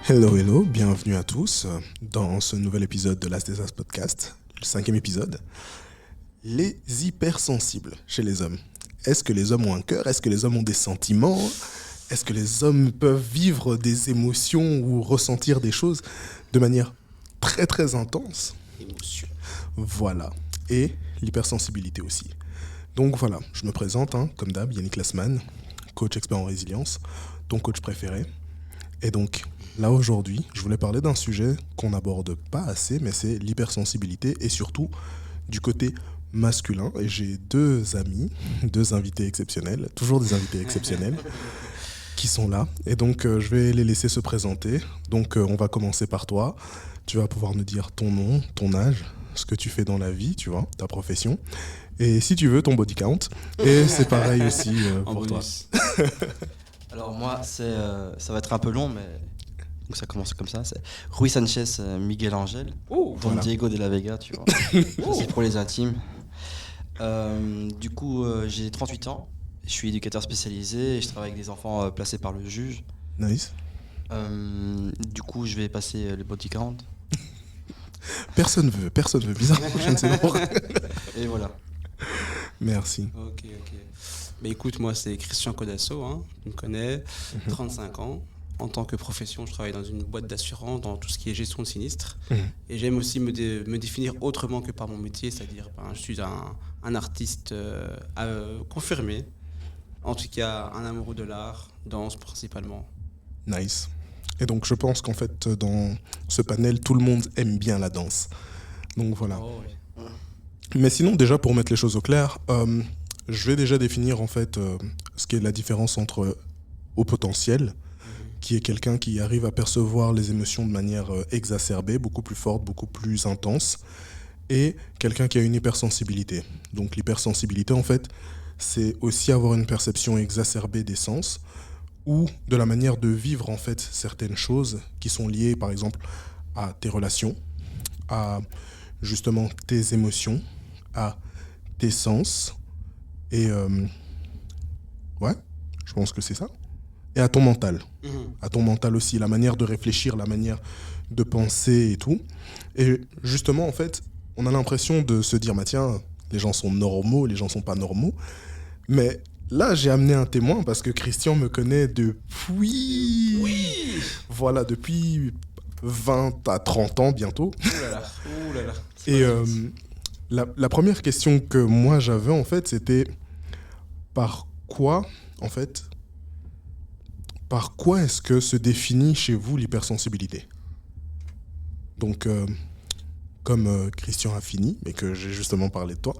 Hello, hello, bienvenue à tous dans ce nouvel épisode de Last Desas Podcast, le 5e épisode. Les hypersensibles chez les hommes. Est-ce que les hommes ont un cœur? Est-ce que les hommes ont des sentiments? Est-ce que les hommes peuvent vivre des émotions ou ressentir des choses de manière très très intense? Émotion. Voilà. Et l'hypersensibilité aussi. Donc voilà, je me présente, comme d'hab, Yannick Lassman, coach expert en résilience, ton coach préféré. Et donc, là aujourd'hui, je voulais parler d'un sujet qu'on n'aborde pas assez, mais c'est l'hypersensibilité et surtout du côté masculin. Et j'ai deux amis, deux invités exceptionnels, toujours des invités exceptionnels, qui sont là. Et donc, je vais les laisser se présenter. Donc, on va commencer par toi. Tu vas pouvoir nous dire ton nom, ton âge, ce que tu fais dans la vie, tu vois, ta profession. Et si tu veux, ton body count. Et c'est pareil aussi pour toi. Alors moi, ça va être un peu long, mais donc ça commence comme ça. C'est Rui Sanchez Miguel Angel, Don voilà. Diego de la Vega, tu vois. C'est pour les intimes. Du coup, j'ai 38 ans. Je suis éducateur spécialisé et je travaille avec des enfants placés par le juge. Nice. Du coup, je vais passer le body count. Personne veut. Bizarrement, je ne sais pas pourquoi. Et voilà. Merci. Ok. Mais écoute, moi c'est Christian Codasso, tu me connais, 35 ans. En tant que profession, je travaille dans une boîte d'assurance, dans tout ce qui est gestion de sinistres. Et j'aime aussi me définir autrement que par mon métier, c'est-à-dire je suis un artiste confirmé, en tout cas un amoureux de l'art, danse principalement. Nice. Et donc, je pense qu'en fait, dans ce panel, tout le monde aime bien la danse. Donc, voilà. Oh, oui. Mais sinon, déjà, pour mettre les choses au clair, je vais déjà définir, en fait, ce qui est la différence entre haut potentiel, qui est quelqu'un qui arrive à percevoir les émotions de manière exacerbée, beaucoup plus forte, beaucoup plus intense, et quelqu'un qui a une hypersensibilité. Donc, l'hypersensibilité, en fait, c'est aussi avoir une perception exacerbée des sens, ou de la manière de vivre en fait certaines choses qui sont liées par exemple à tes relations, à justement tes émotions, à tes sens et ouais, je pense que c'est ça. Et à ton mental. À ton mental aussi, la manière de réfléchir, la manière de penser et tout. Et justement en fait, on a l'impression de se dire bah tiens, les gens sont normaux, les gens sont pas normaux, mais là, j'ai amené un témoin parce que Christian me connaît depuis... Oui. Voilà, depuis 20 à 30 ans bientôt. Ouh là là. Et la première question que moi j'avais, en fait, c'était par quoi est-ce que se définit chez vous l'hypersensibilité? Donc, comme Christian a fini, mais que j'ai justement parlé de toi,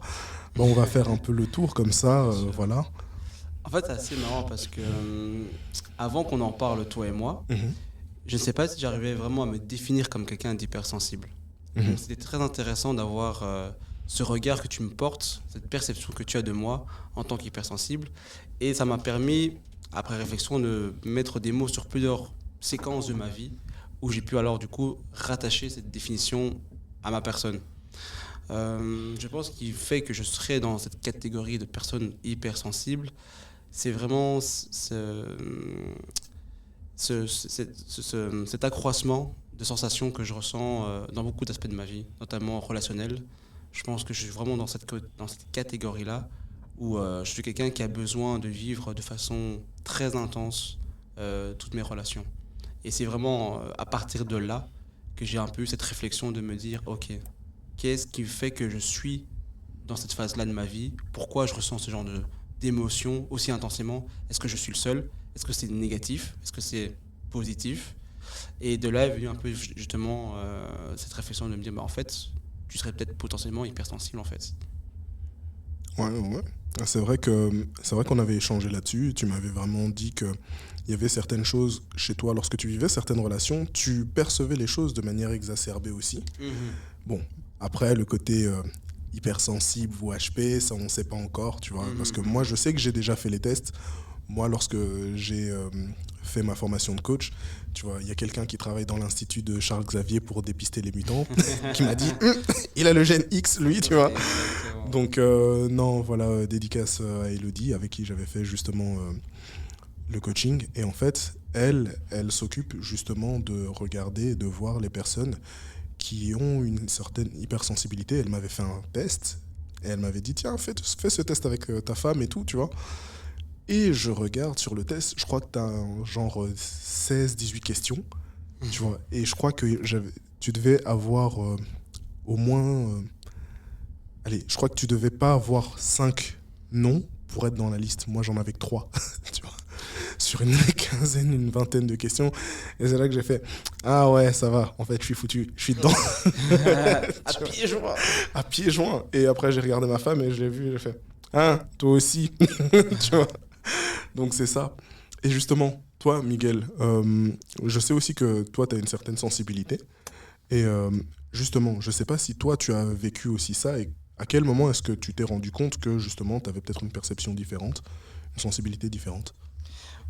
on va faire un peu le tour comme ça, voilà. En fait, c'est assez marrant parce que avant qu'on en parle, toi et moi, je ne sais pas si j'arrivais vraiment à me définir comme quelqu'un d'hypersensible. Donc, c'était très intéressant d'avoir ce regard que tu me portes, cette perception que tu as de moi en tant qu'hypersensible. Et ça m'a permis, après réflexion, de mettre des mots sur plusieurs séquences de ma vie où j'ai pu alors du coup rattacher cette définition à ma personne. Je pense qu'il fait que je serais dans cette catégorie de personnes hypersensibles, c'est vraiment cet accroissement de sensations que je ressens dans beaucoup d'aspects de ma vie, notamment relationnel. Je pense que je suis vraiment dans cette catégorie-là où je suis quelqu'un qui a besoin de vivre de façon très intense toutes mes relations. Et c'est vraiment à partir de là que j'ai un peu eu cette réflexion de me dire, ok, qu'est-ce qui fait que je suis dans cette phase-là de ma vie? Pourquoi je ressens ce genre d'émotions aussi intensément? Est-ce que je suis le seul? Est-ce que c'est négatif? Est-ce que c'est positif? Et de là est venue un peu justement cette réflexion de me dire, en fait, tu serais peut-être potentiellement hypersensible en fait. Ouais. C'est vrai qu'on avait échangé là-dessus. Tu m'avais vraiment dit qu'il y avait certaines choses chez toi, lorsque tu vivais certaines relations, tu percevais les choses de manière exacerbée aussi. Bon, après, le côté hypersensible ou HP, ça, on ne sait pas encore, tu vois. Parce que moi, je sais que j'ai déjà fait les tests. Moi, lorsque j'ai fait ma formation de coach, tu vois, il y a quelqu'un qui travaille dans l'institut de Charles Xavier pour dépister les mutants, qui m'a dit il a le gène X, lui, tu vois. Donc, non, voilà, dédicace à Elodie, avec qui j'avais fait justement le coaching. Et en fait, elle s'occupe justement de regarder et de voir les personnes qui ont une certaine hypersensibilité. Elle m'avait fait un test et elle m'avait dit tiens, fais ce test avec ta femme et tout, tu vois. Et je regarde sur le test, je crois que tu as genre 16-18 questions, tu vois. Et je crois que tu devais avoir au moins... allez, je crois que tu devais pas avoir 5 noms pour être dans la liste. Moi, j'en avais que 3, tu vois. Sur une quinzaine, une vingtaine de questions. Et c'est là que j'ai fait ah ouais, ça va, en fait, je suis foutu, je suis dedans. À pieds joints. À pieds joints. Et après, j'ai regardé ma femme et je l'ai vue, j'ai fait hein, toi aussi. Tu vois. Donc, c'est ça. Et justement, toi, Miguel, je sais aussi que toi, tu as une certaine sensibilité. Et justement, je sais pas si toi, tu as vécu aussi ça et à quel moment est-ce que tu t'es rendu compte que justement, tu avais peut-être une perception différente, une sensibilité différente?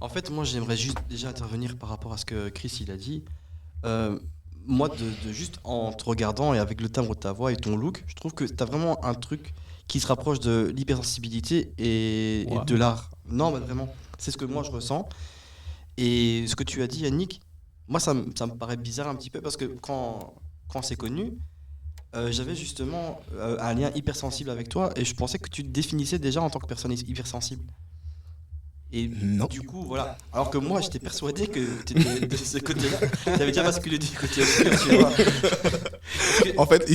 En fait, moi, j'aimerais juste déjà intervenir par rapport à ce que Chris il a dit. Euh, Moi, de juste en te regardant et avec le timbre de ta voix et ton look, je trouve que tu as vraiment un truc qui se rapproche de l'hypersensibilité et de l'art. Non, mais vraiment, c'est ce que moi je ressens. Et ce que tu as dit, Yannick, moi, ça me paraît bizarre un petit peu parce que quand c'est connu, j'avais justement un lien hypersensible avec toi et je pensais que tu te définissais déjà en tant que personne hypersensible. Et Non. du coup, voilà. Alors que moi, j'étais persuadé que tu étais de ce côté-là. Tu avais déjà basculé du côté obscur, tu vois. En fait,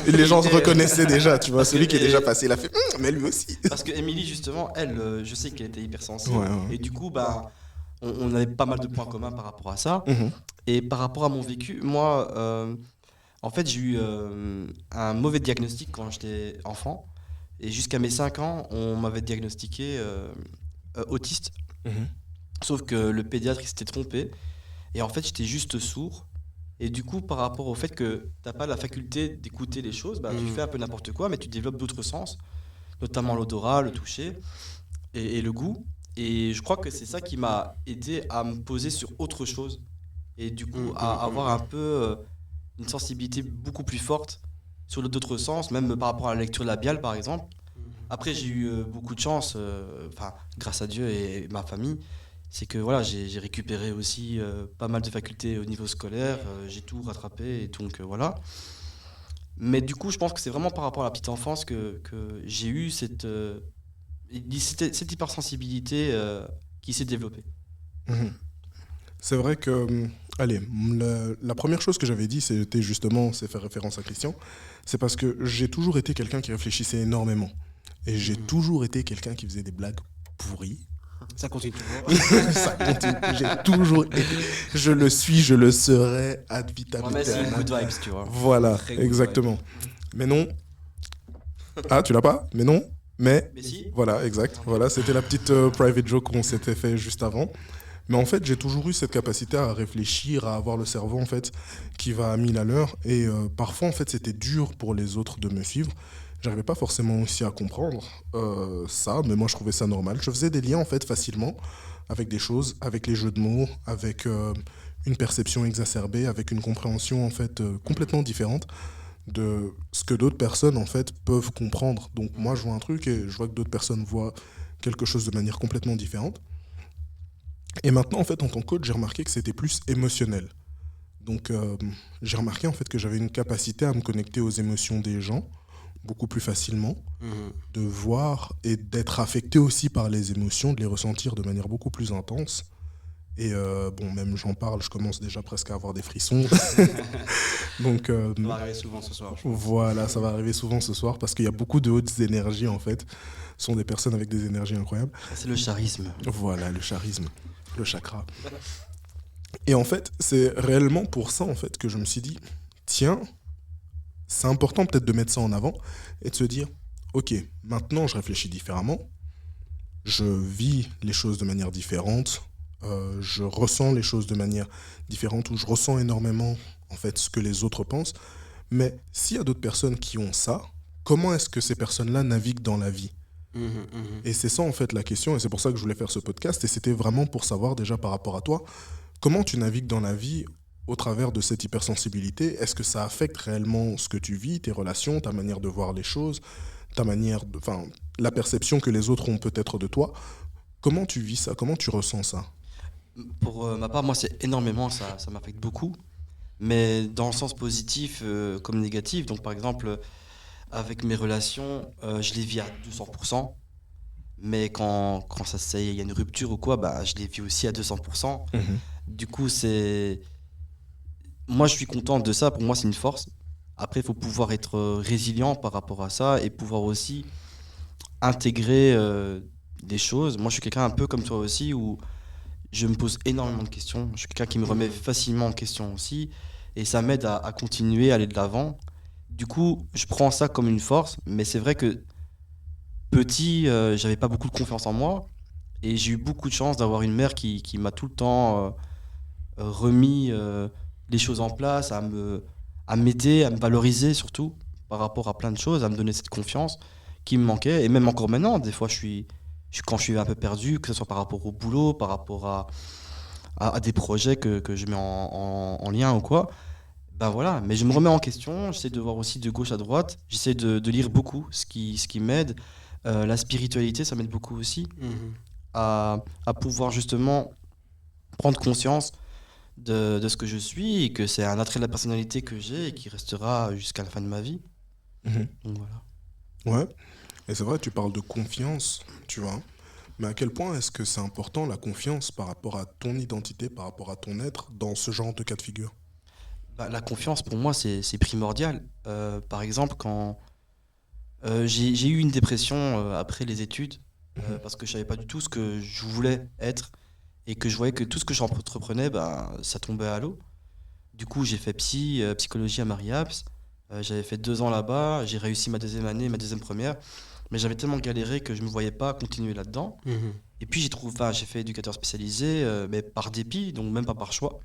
les gens se reconnaissaient déjà, tu vois. Celui qui est déjà passé, il a fait mais lui aussi. Parce que Émilie, justement, elle, je sais qu'elle était hypersensible. Ouais, ouais. Et du coup, bah, on avait pas mal de points communs par rapport à ça. Mhm. Et par rapport à mon vécu, moi, en fait, j'ai eu un mauvais diagnostic quand j'étais enfant. Et jusqu'à mes 5 ans, on m'avait diagnostiqué autiste. Mhm. Sauf que le pédiatre, il s'était trompé. Et en fait, j'étais juste sourd. Et du coup, par rapport au fait que t'as pas la faculté d'écouter les choses, bah, tu fais un peu n'importe quoi, mais tu développes d'autres sens, notamment l'odorat, le toucher et le goût. Et je crois que c'est ça qui m'a aidé à me poser sur autre chose. Et du coup, à avoir un peu une sensibilité beaucoup plus forte sur d'autres sens, même par rapport à la lecture labiale, par exemple. Après, j'ai eu beaucoup de chance, enfin, grâce à Dieu et ma famille. C'est que voilà, j'ai récupéré aussi pas mal de facultés au niveau scolaire, j'ai tout rattrapé, et donc voilà. Mais du coup, je pense que c'est vraiment par rapport à la petite enfance que j'ai eu cette hypersensibilité qui s'est développée. Mhm. C'est vrai que, allez, la première chose que j'avais dit, c'est faire référence à Christian, c'est parce que j'ai toujours été quelqu'un qui réfléchissait énormément. Et j'ai toujours été quelqu'un qui faisait des blagues pourries. Ça continue toujours. Ça continue. J'ai toujours été. Je le suis, je le serai ad vitam Ouais, mais c'est aeternam. good vibes, tu vois. Voilà, Très good exactement. Mais non. Ah, tu l'as pas? Mais non. Mais Mais si. voilà, exact. Voilà, c'était la petite private joke qu'on s'était fait juste avant. Mais en fait, j'ai toujours eu cette capacité à réfléchir, à avoir le cerveau en fait qui va à 1000 à l'heure. Et parfois, en fait, c'était dur pour les autres de me suivre. J'arrivais pas forcément aussi à comprendre ça, mais moi je trouvais ça normal. Je faisais des liens en fait facilement avec des choses, avec les jeux de mots, avec une perception exacerbée, avec une compréhension en fait complètement différente de ce que d'autres personnes en fait peuvent comprendre. Donc moi je vois un truc et je vois que d'autres personnes voient quelque chose de manière complètement différente. Et maintenant en fait en tant que coach j'ai remarqué que c'était plus émotionnel. Donc j'ai remarqué en fait que j'avais une capacité à me connecter aux émotions des gens beaucoup plus facilement, de voir et d'être affecté aussi par les émotions, de les ressentir de manière beaucoup plus intense. Et bon, même j'en parle, je commence déjà presque à avoir des frissons. Donc Ça va arriver souvent ce soir. je pense. voilà, ça va arriver souvent ce soir parce qu'il y a beaucoup de hautes énergies en fait. Ce sont des personnes avec des énergies incroyables. C'est le charisme. Voilà, le charisme, le chakra. Et en fait, c'est réellement pour ça en fait que je me suis dit, tiens, c'est important peut-être de mettre ça en avant et de se dire, ok, maintenant je réfléchis différemment, je vis les choses de manière différente, je ressens les choses de manière différente, ou je ressens énormément en fait ce que les autres pensent. Mais s'il y a d'autres personnes qui ont ça, comment est-ce que ces personnes-là naviguent dans la vie? Et c'est ça en fait la question, et c'est pour ça que je voulais faire ce podcast, et c'était vraiment pour savoir déjà par rapport à toi, comment tu navigues dans la vie au travers de cette hypersensibilité. Est-ce que ça affecte réellement ce que tu vis, tes relations, ta manière de voir les choses, la perception que les autres ont peut-être de toi? Comment tu vis ça? Comment tu ressens ça? Pour ma part, moi, c'est énormément, ça m'affecte beaucoup. Mais dans le sens positif comme négatif. Donc, par exemple, avec mes relations, je les vis à 200%. Mais quand il y a une rupture ou quoi, bah, je les vis aussi à 200%. Mhm. Du coup, moi, je suis content de ça. Pour moi, c'est une force. Après, il faut pouvoir être résilient par rapport à ça et pouvoir aussi intégrer des choses. Moi, je suis quelqu'un un peu comme toi aussi où je me pose énormément de questions. Je suis quelqu'un qui me remet facilement en question aussi. Et ça m'aide à continuer, à aller de l'avant. Du coup, je prends ça comme une force. Mais c'est vrai que petit, j'avais pas beaucoup de confiance en moi. Et j'ai eu beaucoup de chance d'avoir une mère qui m'a tout le temps remis les choses en place, à m'aider, à me valoriser surtout par rapport à plein de choses, à me donner cette confiance qui me manquait. Et même encore maintenant, des fois, quand je suis un peu perdu, que ce soit par rapport au boulot, par rapport à des projets que je mets en lien ou quoi, ben voilà. Mais je me remets en question, j'essaie de voir aussi de gauche à droite, j'essaie de lire beaucoup, ce qui m'aide. La spiritualité, ça m'aide beaucoup aussi à pouvoir justement prendre conscience de ce que je suis et que c'est un attrait de la personnalité que j'ai et qui restera jusqu'à la fin de ma vie. Mhm. Donc voilà. Ouais. Et c'est vrai, tu parles de confiance, tu vois. Mais à quel point est-ce que c'est important la confiance par rapport à ton identité, par rapport à ton être dans ce genre de cas de figure? Bah, la confiance, pour moi, c'est primordial. Par exemple, quand j'ai eu une dépression après les études, Mhm. parce que je savais pas du tout ce que je voulais être et que je voyais que tout ce que j'entreprenais, bah, ça tombait à l'eau. Du coup, j'ai fait psychologie à Marie-Abs. J'avais fait 2 ans là-bas. J'ai réussi ma deuxième année, ma deuxième première. Mais j'avais tellement galéré que je ne me voyais pas continuer là-dedans. Mhm. Et puis j'ai fait éducateur spécialisé, mais par dépit, donc même pas par choix.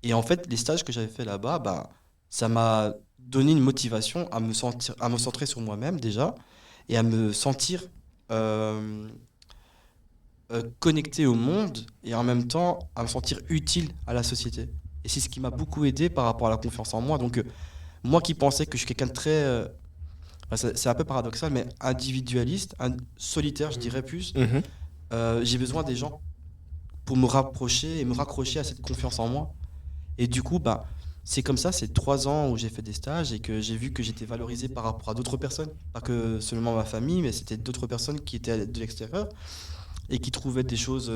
Et en fait, les stages que j'avais fait là-bas, bah, ça m'a donné une motivation à me centrer sur moi-même déjà, et à me sentir euh, connecté au monde, et en même temps à me sentir utile à la société. Et c'est ce qui m'a beaucoup aidé par rapport à la confiance en moi. Donc moi qui pensais que je suis quelqu'un de très, enfin, c'est un peu paradoxal, mais individualiste, solitaire, je dirais plus. Mhm. J'ai besoin des gens pour me rapprocher et me raccrocher à cette confiance en moi. Et du coup, bah, c'est comme ça, c'est 3 ans où j'ai fait des stages et que j'ai vu que j'étais valorisé par rapport à d'autres personnes. Pas que seulement ma famille, mais c'était d'autres personnes qui étaient de l'extérieur et qui trouvaient des choses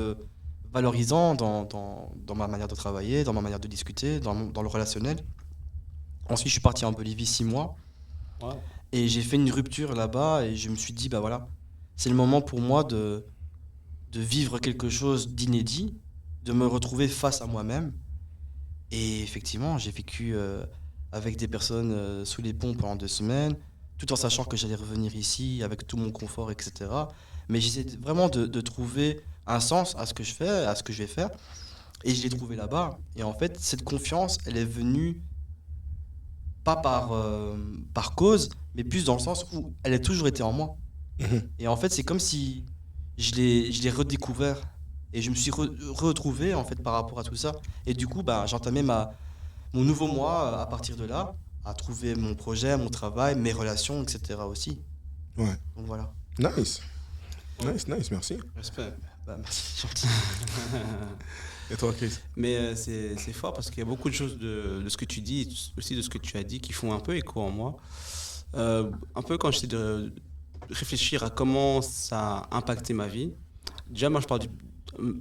valorisantes dans ma manière de travailler, dans ma manière de discuter, dans le relationnel. Ensuite, je suis parti en Bolivie 6 mois Ouais. et j'ai fait une rupture là-bas et je me suis dit, bah voilà, c'est le moment pour moi de vivre quelque chose d'inédit, de me retrouver face à moi-même. Et effectivement, j'ai vécu avec des personnes sous les ponts pendant 2 semaines, tout en sachant que j'allais revenir ici avec tout mon confort, etc. Mais j'essaie vraiment de trouver un sens à ce que je fais, à ce que je vais faire. Et je l'ai trouvé là-bas. Et en fait, cette confiance, elle est venue pas par cause, mais plus dans le sens où elle a toujours été en moi. Mhm. Et en fait, c'est comme si je l'ai redécouvert. Et je me suis retrouvé en fait par rapport à tout ça. Et du coup, bah, j'ai entamé mon nouveau moi à partir de là, à trouver mon projet, mon travail, mes relations, etc. aussi. Ouais. Donc voilà. Nice. Nice, nice, merci. Respect. Bah, merci, c'est gentil. Et toi, Chris? Mais c'est fort parce qu'il y a beaucoup de choses de ce que tu dis, aussi de ce que tu as dit, qui font un peu écho en moi. Un peu quand j'essaie de réfléchir à comment ça a impacté ma vie. Déjà, moi, je parle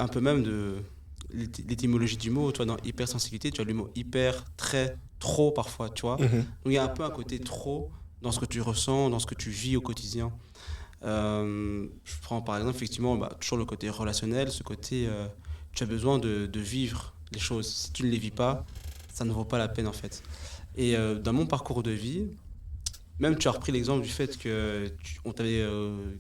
un peu même de l'étymologie du mot. Tu vois, dans hypersensibilité, tu as le mot hyper, très, trop parfois, tu vois. Donc, Mhm. il y a un peu un côté trop dans ce que tu ressens, dans ce que tu vis au quotidien. Je prends par exemple, effectivement, bah, toujours le côté relationnel, ce côté, tu as besoin de vivre les choses. Si tu ne les vis pas, ça ne vaut pas la peine en fait. Et dans mon parcours de vie, même tu as repris l'exemple du fait que on t'avait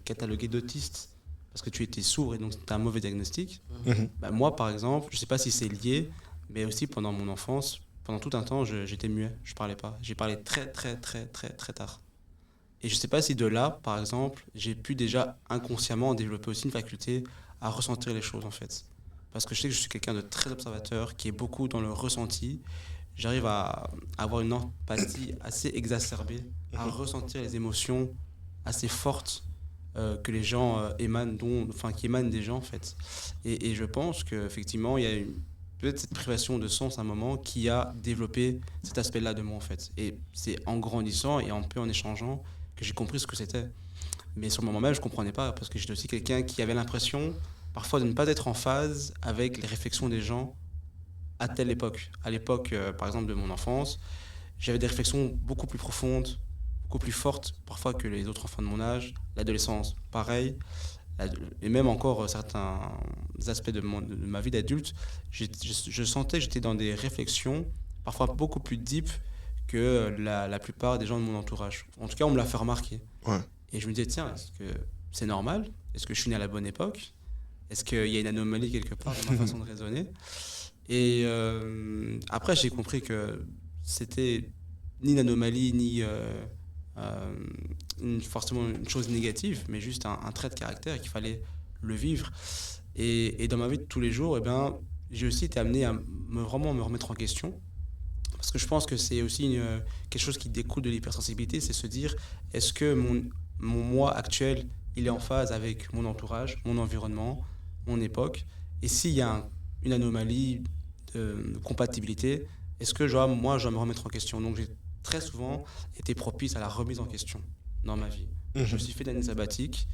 catalogué d'autiste parce que tu étais sourd et donc tu as un mauvais diagnostic. Mhm. Bah, moi, par exemple, je ne sais pas si c'est lié, mais aussi pendant mon enfance, pendant tout un temps, j'étais muet, je parlais pas. J'ai parlé très, très, très, très, très tard. Et je ne sais pas si de là, par exemple, j'ai pu déjà inconsciemment développer aussi une faculté à ressentir les choses en fait. Parce que je sais que je suis quelqu'un de très observateur, qui est beaucoup dans le ressenti. J'arrive à avoir une empathie assez exacerbée, à ressentir les émotions assez fortes que les gens qui émanent des gens en fait. Et je pense qu'effectivement, il y a peut-être cette privation de sens à un moment qui a développé cet aspect-là de moi en fait. Et c'est en grandissant et un peu en échangeant que j'ai compris ce que c'était. Mais sur le moment même, je ne comprenais pas parce que j'étais aussi quelqu'un qui avait l'impression parfois de ne pas être en phase avec les réflexions des gens à telle époque. À l'époque, par exemple, de mon enfance, j'avais des réflexions beaucoup plus profondes, beaucoup plus fortes parfois que les autres enfants de mon âge. L'adolescence, pareil. Et même encore certains aspects de ma vie d'adulte, je sentais que j'étais dans des réflexions parfois beaucoup plus deep que la plupart des gens de mon entourage. En tout cas, on me l'a fait remarquer. Ouais. Et je me disais, tiens, est-ce que c'est normal? Est-ce que je suis né à la bonne époque? Est-ce qu'il y a une anomalie quelque part dans ma façon de raisonner? Et après, j'ai compris que c'était ni une anomalie, ni forcément une chose négative, mais juste un trait de caractère et qu'il fallait le vivre. Et dans ma vie de tous les jours, eh ben, j'ai aussi été amené à vraiment me remettre en question. Parce que je pense que c'est aussi quelque chose qui découle de l'hypersensibilité, c'est se dire, est-ce que mon moi actuel, il est en phase avec mon entourage, mon environnement, mon époque? Et s'il y a une anomalie de compatibilité, est-ce que moi, je dois me remettre en question? Donc j'ai très souvent été propice à la remise en question dans ma vie. Je me suis fait d'années sabbatiques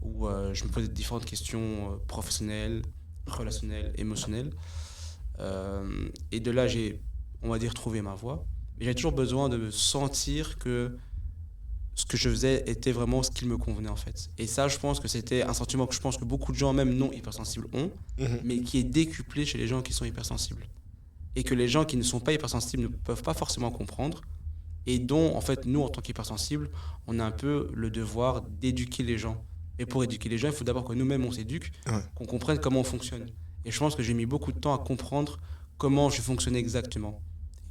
où je me posais différentes questions professionnelles, relationnelles, émotionnelles. Et de là, j'ai, on va dire, trouvé ma voie. Mais j'avais toujours besoin de me sentir que ce que je faisais était vraiment ce qu'il me convenait en fait. Et ça, je pense que c'était un sentiment que je pense que beaucoup de gens, même non hypersensibles, ont, mais qui est décuplé chez les gens qui sont hypersensibles. Et que les gens qui ne sont pas hypersensibles ne peuvent pas forcément comprendre. Et dont, en fait, nous, en tant qu'hypersensibles, on a un peu le devoir d'éduquer les gens. Et pour éduquer les gens, il faut d'abord que nous-mêmes, on s'éduque, qu'on comprenne comment on fonctionne. Et je pense que j'ai mis beaucoup de temps à comprendre comment je fonctionnais exactement.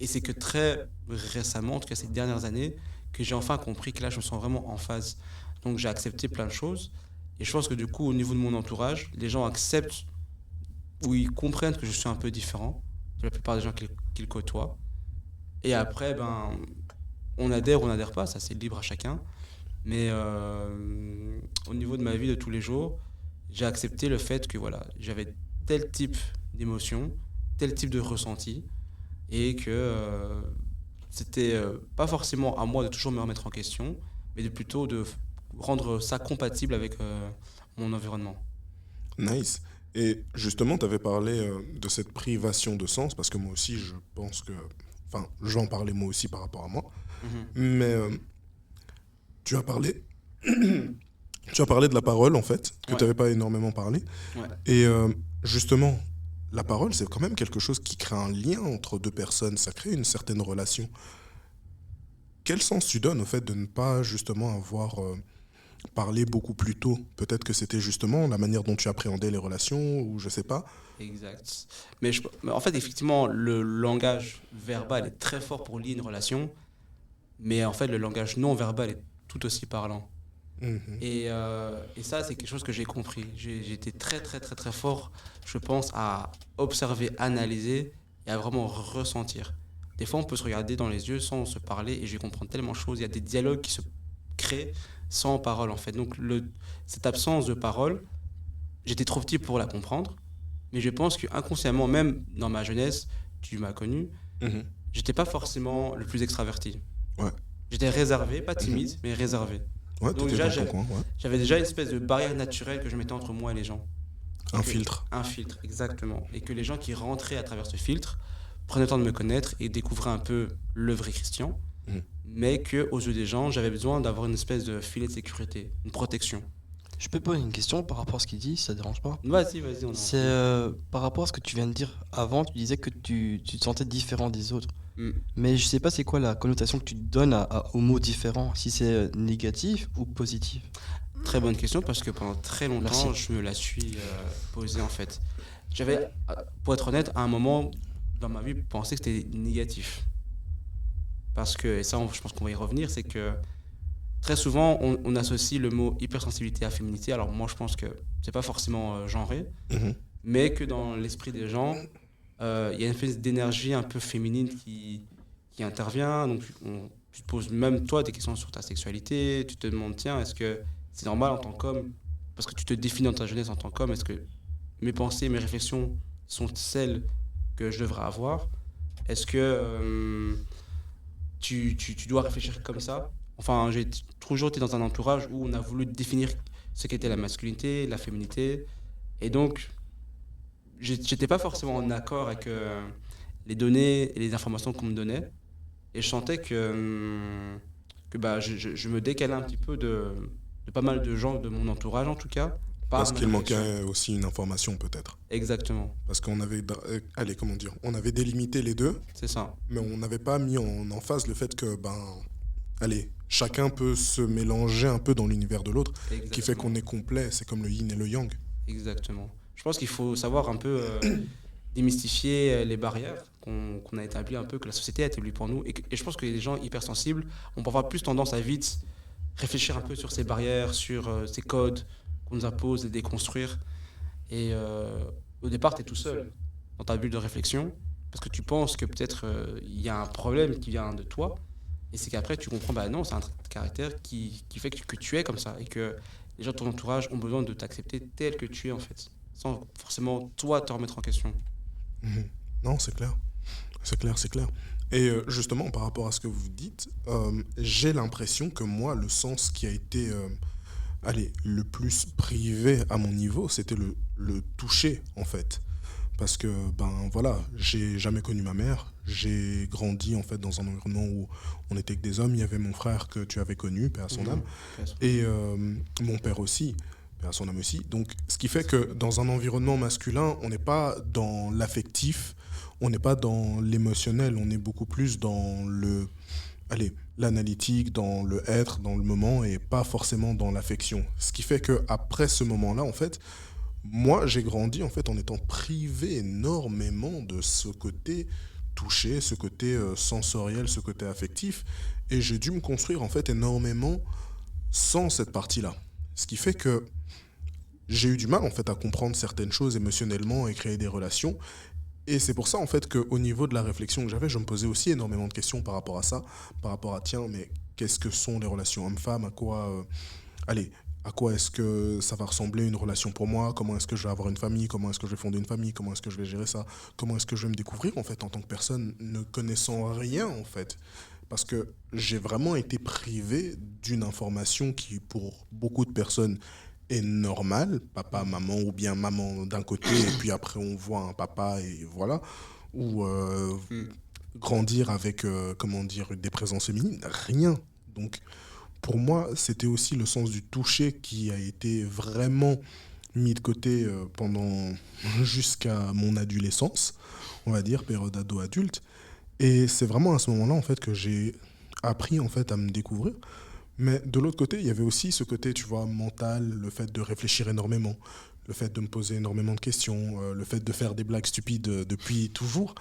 Et c'est que très récemment, en tout cas ces dernières années, que j'ai enfin compris que là, je me sens vraiment en phase. Donc j'ai accepté plein de choses. Et je pense que du coup, au niveau de mon entourage, les gens acceptent ou ils comprennent que je suis un peu différent de la plupart des gens qu'ils côtoient. Et après, ben, on adhère ou on n'adhère pas, ça c'est libre à chacun. Mais au niveau de ma vie de tous les jours, j'ai accepté le fait que voilà, j'avais tel type d'émotion, tel type de ressenti, et que c'était pas forcément à moi de toujours me remettre en question, mais plutôt de rendre ça compatible avec mon environnement. Nice. Et justement, tu avais parlé de cette privation de sens, parce que moi aussi, je pense que... Enfin, j'en parlais moi aussi par rapport à moi. Mais tu as parlé... tu as parlé de la parole, en fait, que tu n'avais pas énormément parlé. Ouais. Et justement, la parole, c'est quand même quelque chose qui crée un lien entre deux personnes. Ça crée une certaine relation. Quel sens tu donnes au fait de ne pas justement avoir parlé beaucoup plus tôt? Peut-être que c'était justement la manière dont tu appréhendais les relations, ou je sais pas. Exact. Mais en fait, effectivement, le langage verbal est très fort pour lier une relation, mais en fait, le langage non verbal est tout aussi parlant. Mhm. Et ça, c'est quelque chose que j'ai compris. J'ai été très, très, très, très fort, je pense, à observer, analyser et à vraiment ressentir. Des fois, on peut se regarder dans les yeux sans se parler et je vais comprendre tellement de choses. Il y a des dialogues qui se créent sans parole, en fait. Donc, cette absence de parole, j'étais trop petit pour la comprendre, mais je pense qu'inconsciemment, même dans ma jeunesse, tu m'as connu, Mhm. j'étais pas forcément le plus extraverti. Ouais. J'étais réservé, pas timide, mais réservé. Ouais, Donc t'étais déjà, dans ton coin, ouais. j'avais déjà une espèce de barrière naturelle que je mettais entre moi et les gens. Un filtre. Un filtre, exactement. Et que les gens qui rentraient à travers ce filtre prenaient le temps de me connaître et découvraient un peu le vrai Christian. Mhm. Mais qu'aux yeux des gens, j'avais besoin d'avoir une espèce de filet de sécurité, une protection. Je peux poser une question par rapport à ce qu'il dit, ça te dérange pas? Vas-y, on en C'est par rapport à ce que tu viens de dire avant, tu disais que tu te sentais différent des autres. Mm. Mais je sais pas c'est quoi la connotation que tu donnes au mot différent, si c'est négatif ou positif. Très bonne question parce que pendant très longtemps, Merci. je me la suis posée en fait. J'avais, pour être honnête, à un moment dans ma vie, pensé que c'était négatif. Parce que, et ça, je pense qu'on va y revenir, c'est que très souvent, on associe le mot hypersensibilité à féminité. Alors moi, je pense que c'est pas forcément genré, Mhm. mais que dans l'esprit des gens, il y a une espèce d'énergie un peu féminine qui intervient. Donc tu te poses même toi des questions sur ta sexualité. Tu te demandes, tiens, est-ce que c'est normal en tant qu'homme, parce que tu te définis dans ta jeunesse en tant qu'homme, est-ce que mes pensées, mes réflexions sont celles que je devrais avoir? Est-ce que tu dois réfléchir comme ça? Enfin, j'ai toujours été dans un entourage où on a voulu définir ce qu'était la masculinité, la féminité. Et donc, j'étais pas forcément en accord avec les données et les informations qu'on me donnait. Et je sentais que bah, je me décalais un petit peu de pas mal de gens de mon entourage, en tout cas. Par Parce ma qu'il réflexion. manquait aussi une information peut-être. Exactement, Parce qu'on avait, allez, comment dire, on avait délimité les deux, c'est ça. mais on n'avait pas mis en phase le fait que, ben, allez, chacun peut se mélanger un peu dans l'univers de l'autre, qui fait qu'on Exactement. est complet, c'est comme le yin et le yang. Exactement. Je pense qu'il faut savoir un peu démystifier les barrières qu'on a établies un peu, que la société a établies pour nous. Et je pense que les gens hypersensibles ont parfois plus tendance à vite réfléchir un peu sur ces barrières, sur ces codes qu'on nous impose et déconstruire. Et au départ, tu es tout seul dans ta bulle de réflexion parce que tu penses que peut-être il y a un problème qui vient de toi. Et c'est qu'après, tu comprends, bah non, c'est un trait de caractère qui fait que tu es comme ça et que les gens de ton entourage ont besoin de t'accepter tel que tu es en fait, sans forcément toi te remettre en question. Mhm. Non, c'est clair. C'est clair, c'est clair. Et justement, par rapport à ce que vous dites, j'ai l'impression que moi, le sens qui a été, allez, le plus privé à mon niveau, c'était le toucher, en fait. Parce que, ben voilà, j'ai jamais connu ma mère. J'ai grandi, en fait, dans un environnement où on était que des hommes. Il y avait mon frère que tu avais connu, paix à son âme. Mhm. Et mon père aussi, à son âme aussi. Donc, ce qui fait que dans un environnement masculin, on n'est pas dans l'affectif, on n'est pas dans l'émotionnel, on est beaucoup plus dans le, allez, l'analytique, dans le être, dans le moment, et pas forcément dans l'affection. Ce qui fait que après ce moment-là, en fait, moi, j'ai grandi en fait en étant privé énormément de ce côté touché, ce côté sensoriel, ce côté affectif, et j'ai dû me construire en fait énormément sans cette partie-là. Ce qui fait que j'ai eu du mal en fait à comprendre certaines choses émotionnellement et créer des relations. Et c'est pour ça en fait qu'au niveau de la réflexion que j'avais, je me posais aussi énormément de questions par rapport à ça, par rapport à tiens, mais qu'est-ce que sont les relations hommes-femmes, à quoi, allez, à quoi est-ce que ça va ressembler une relation pour moi, comment est-ce que je vais avoir une famille, comment est-ce que je vais fonder une famille, comment est-ce que je vais gérer ça, comment est-ce que je vais me découvrir en fait en tant que personne ne connaissant rien en fait. Parce que j'ai vraiment été privé d'une information qui, pour beaucoup de personnes, est normale. Papa, maman, ou bien maman d'un côté, et puis après on voit un papa, et voilà. Ou Mm. grandir avec, comment dire, des présences féminines, rien. Donc, pour moi, c'était aussi le sens du toucher qui a été vraiment mis de côté pendant jusqu'à mon adolescence, on va dire, période ado-adulte. Et c'est vraiment à ce moment-là, en fait, que j'ai appris, en fait, à me découvrir. Mais de l'autre côté, il y avait aussi ce côté, tu vois, mental, le fait de réfléchir énormément, le fait de me poser énormément de questions, le fait de faire des blagues stupides depuis toujours.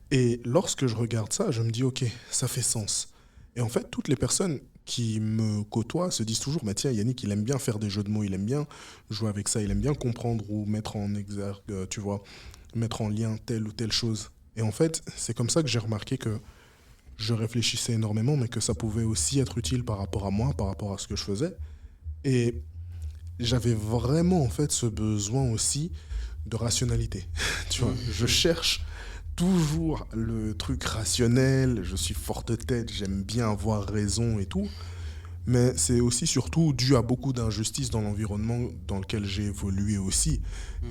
Et lorsque je regarde ça, je me dis, ok, ça fait sens. Et en fait, toutes les personnes qui me côtoient se disent toujours, bah tiens, Yannick, il aime bien faire des jeux de mots, il aime bien jouer avec ça, il aime bien comprendre ou mettre en exergue, tu vois, mettre en lien telle ou telle chose. Et en fait, c'est comme ça que j'ai remarqué que je réfléchissais énormément, mais que ça pouvait aussi être utile par rapport à moi, par rapport à ce que je faisais. Et j'avais vraiment, en fait, ce besoin aussi de rationalité. Tu vois, je cherche toujours le truc rationnel, je suis forte tête, j'aime bien avoir raison et tout, mais c'est aussi surtout dû à beaucoup d'injustices dans l'environnement dans lequel j'ai évolué aussi.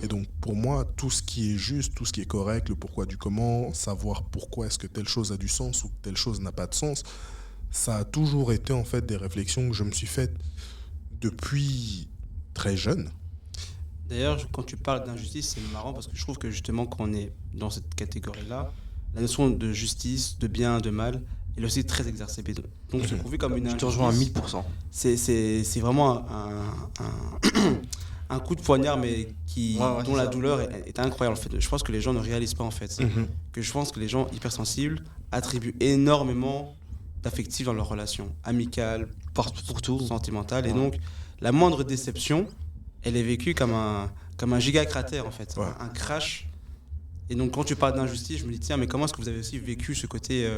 Et donc pour moi, tout ce qui est juste, tout ce qui est correct, le pourquoi du comment, savoir pourquoi est-ce que telle chose a du sens ou que telle chose n'a pas de sens, ça a toujours été en fait des réflexions que je me suis faites depuis très jeune. D'ailleurs, quand tu parles d'injustice, c'est marrant parce que je trouve que justement, quand on est dans cette catégorie-là, la notion de justice, de bien, de mal, elle est aussi très exacerbée. Donc, se prouver comme une Je te rejoins à injustice, 1000%. c'est vraiment un coup de poignard, mais Ouais, dont c'est la ça. douleur est incroyable. En fait. Je pense que les gens ne réalisent pas en fait. Que je pense que les gens hypersensibles attribuent énormément d'affectifs dans leurs relations, amicales, Pour tout. sentimentales. Et Ouais. donc, la moindre déception, elle est vécue comme un giga cratère en fait, Ouais. un crash. Et donc, quand tu parles d'injustice, je me dis, tiens, mais comment est-ce que vous avez aussi vécu ce côté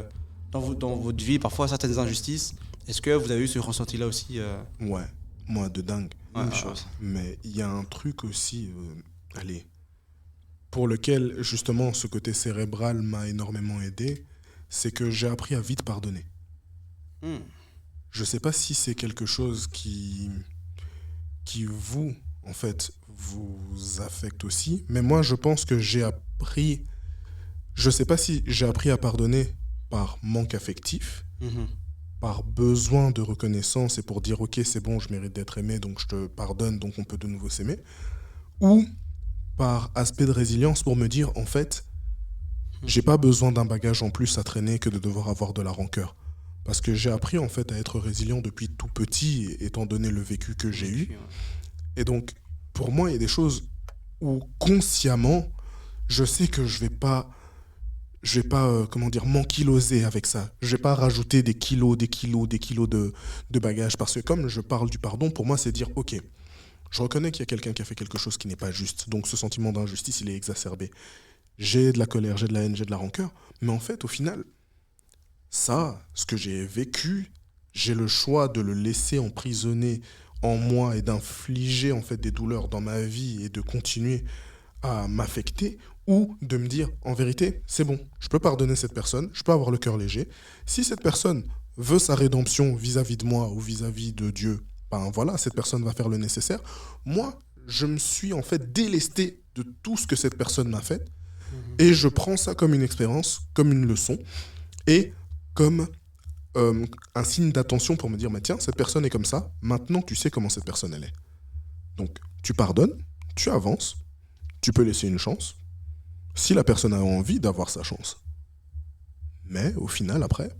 dans votre vie, parfois certaines injustices? Est-ce que vous avez eu ce ressenti-là aussi Ouais. moi, de dingue. Même chose. Mais il y a un truc aussi, allez, pour lequel justement ce côté cérébral m'a énormément aidé, c'est que j'ai appris à vite pardonner. Hmm. Je sais pas si c'est quelque chose qui vous, en fait, vous affecte aussi, mais moi je pense que j'ai appris, je sais pas si j'ai appris à pardonner par manque affectif, Mhm. par besoin de reconnaissance et pour dire ok c'est bon, je mérite d'être aimé, donc je te pardonne, donc on peut de nouveau s'aimer, ou par aspect de résilience pour me dire en fait, j'ai pas besoin d'un bagage en plus à traîner que de devoir avoir de la rancœur. Parce que j'ai appris en fait à être résilient depuis tout petit, étant donné le vécu que j'ai eu. Vécu, ouais. Et donc, pour moi, il y a des choses où consciemment, je sais que je vais pas, comment dire, m'enkyloser avec ça. Je vais pas rajouter des kilos, des kilos de bagages. Parce que comme je parle du pardon, pour moi, c'est dire, ok, je reconnais qu'il y a quelqu'un qui a fait quelque chose qui n'est pas juste. Donc ce sentiment d'injustice, il est exacerbé. J'ai de la colère, j'ai de la haine, j'ai de la rancœur. Mais en fait, au final, ça, ce que j'ai vécu, j'ai le choix de le laisser emprisonner en moi et d'infliger en fait des douleurs dans ma vie et de continuer à m'affecter ou de me dire en vérité, c'est bon, je peux pardonner cette personne, je peux avoir le cœur léger. Si cette personne veut sa rédemption vis-à-vis de moi ou vis-à-vis de Dieu, ben voilà, cette personne va faire le nécessaire. Moi, je me suis en fait délesté de tout ce que cette personne m'a fait et je prends ça comme une expérience, comme une leçon et comme un signe d'attention pour me dire, mais tiens, cette personne est comme ça, maintenant tu sais comment cette personne elle est. Donc tu pardonnes, tu avances, tu peux laisser une chance, si la personne a envie d'avoir sa chance. Mais au final, après,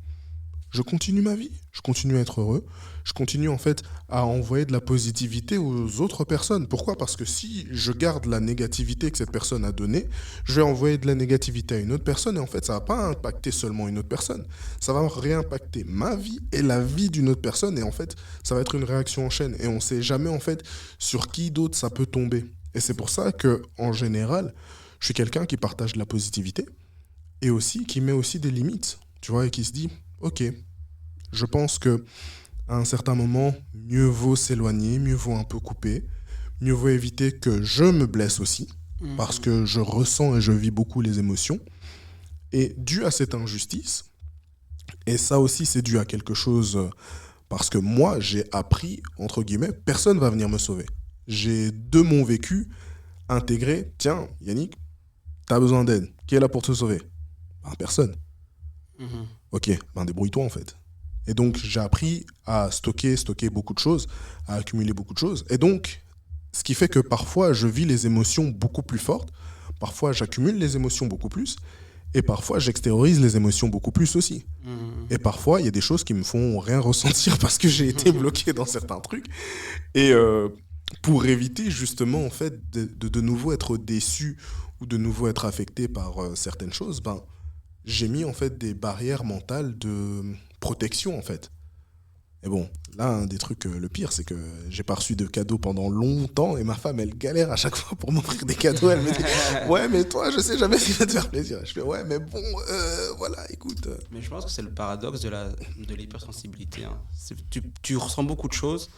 je continue ma vie, je continue à être heureux, je continue en fait à envoyer de la positivité aux autres personnes. Pourquoi ? Parce que si je garde la négativité que cette personne a donnée, je vais envoyer de la négativité à une autre personne et en fait ça va pas impacter seulement une autre personne, ça va réimpacter ma vie et la vie d'une autre personne et en fait ça va être une réaction en chaîne et on sait jamais en fait sur qui d'autre ça peut tomber. Et c'est pour ça que en général, je suis quelqu'un qui partage de la positivité et aussi qui met aussi des limites, tu vois, et qui se dit ok, je pense que à un certain moment, mieux vaut s'éloigner, mieux vaut un peu couper, mieux vaut éviter que je me blesse aussi, parce que je ressens et je vis beaucoup les émotions. Et dû à cette injustice, et ça aussi c'est dû à quelque chose, parce que moi j'ai appris, entre guillemets, personne va venir me sauver. J'ai de mon vécu intégré, tiens Yannick, t'as besoin d'aide, qui est là pour te sauver ? Ben, personne. Mhm. Ok, ben débrouille-toi en fait. Et donc j'ai appris à stocker beaucoup de choses, à accumuler beaucoup de choses. Et donc, ce qui fait que parfois je vis les émotions beaucoup plus fortes, parfois j'accumule les émotions beaucoup plus, et parfois j'extériorise les émotions beaucoup plus aussi. Mhm. Et parfois il y a des choses qui me font rien ressentir parce que j'ai été bloqué dans certains trucs. Et pour éviter justement en fait de nouveau être déçu ou de nouveau être affecté par certaines choses, ben j'ai mis en fait des barrières mentales de protection en fait. Et bon, là, un des trucs, le pire, c'est que j'ai pas reçu de cadeaux pendant longtemps et ma femme, elle galère à chaque fois pour m'offrir des cadeaux. Elle me dit, ouais, mais toi, je sais jamais ce qui va te faire plaisir. Je fais, ouais, mais bon, voilà, écoute. Mais je pense que c'est le paradoxe de l'hypersensibilité, hein. Tu ressens beaucoup de choses,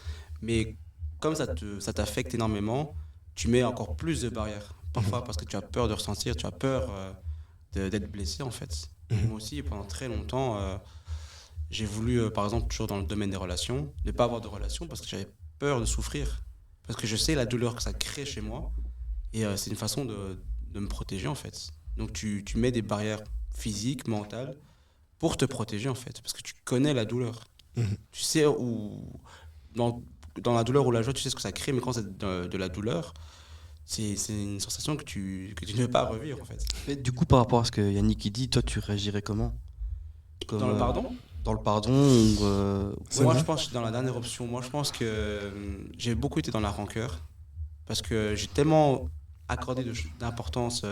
mais comme ça t'affecte énormément, tu mets encore plus de barrières. Parfois parce que tu as peur de ressentir, tu as peur d'être blessé en fait. Et moi aussi, pendant très longtemps, j'ai voulu, par exemple, toujours dans le domaine des relations, ne pas avoir de relations parce que j'avais peur de souffrir. Parce que je sais la douleur que ça crée chez moi. Et c'est une façon de me protéger en fait. Donc tu mets des barrières physiques, mentales, pour te protéger en fait. Parce que tu connais la douleur. Mhm. Tu sais où, dans la douleur ou la joie, tu sais ce que ça crée, mais quand c'est de la douleur, c'est une sensation que tu ne veux pas revivre en fait. Mais du coup, par rapport à ce que Yannick il dit, toi, tu réagirais comment ? Comme, Dans le pardon, dans le pardon ou, C'est moi vrai. je pense que dans la dernière option, moi je pense que j'ai beaucoup été dans la rancœur parce que j'ai tellement accordé d'importance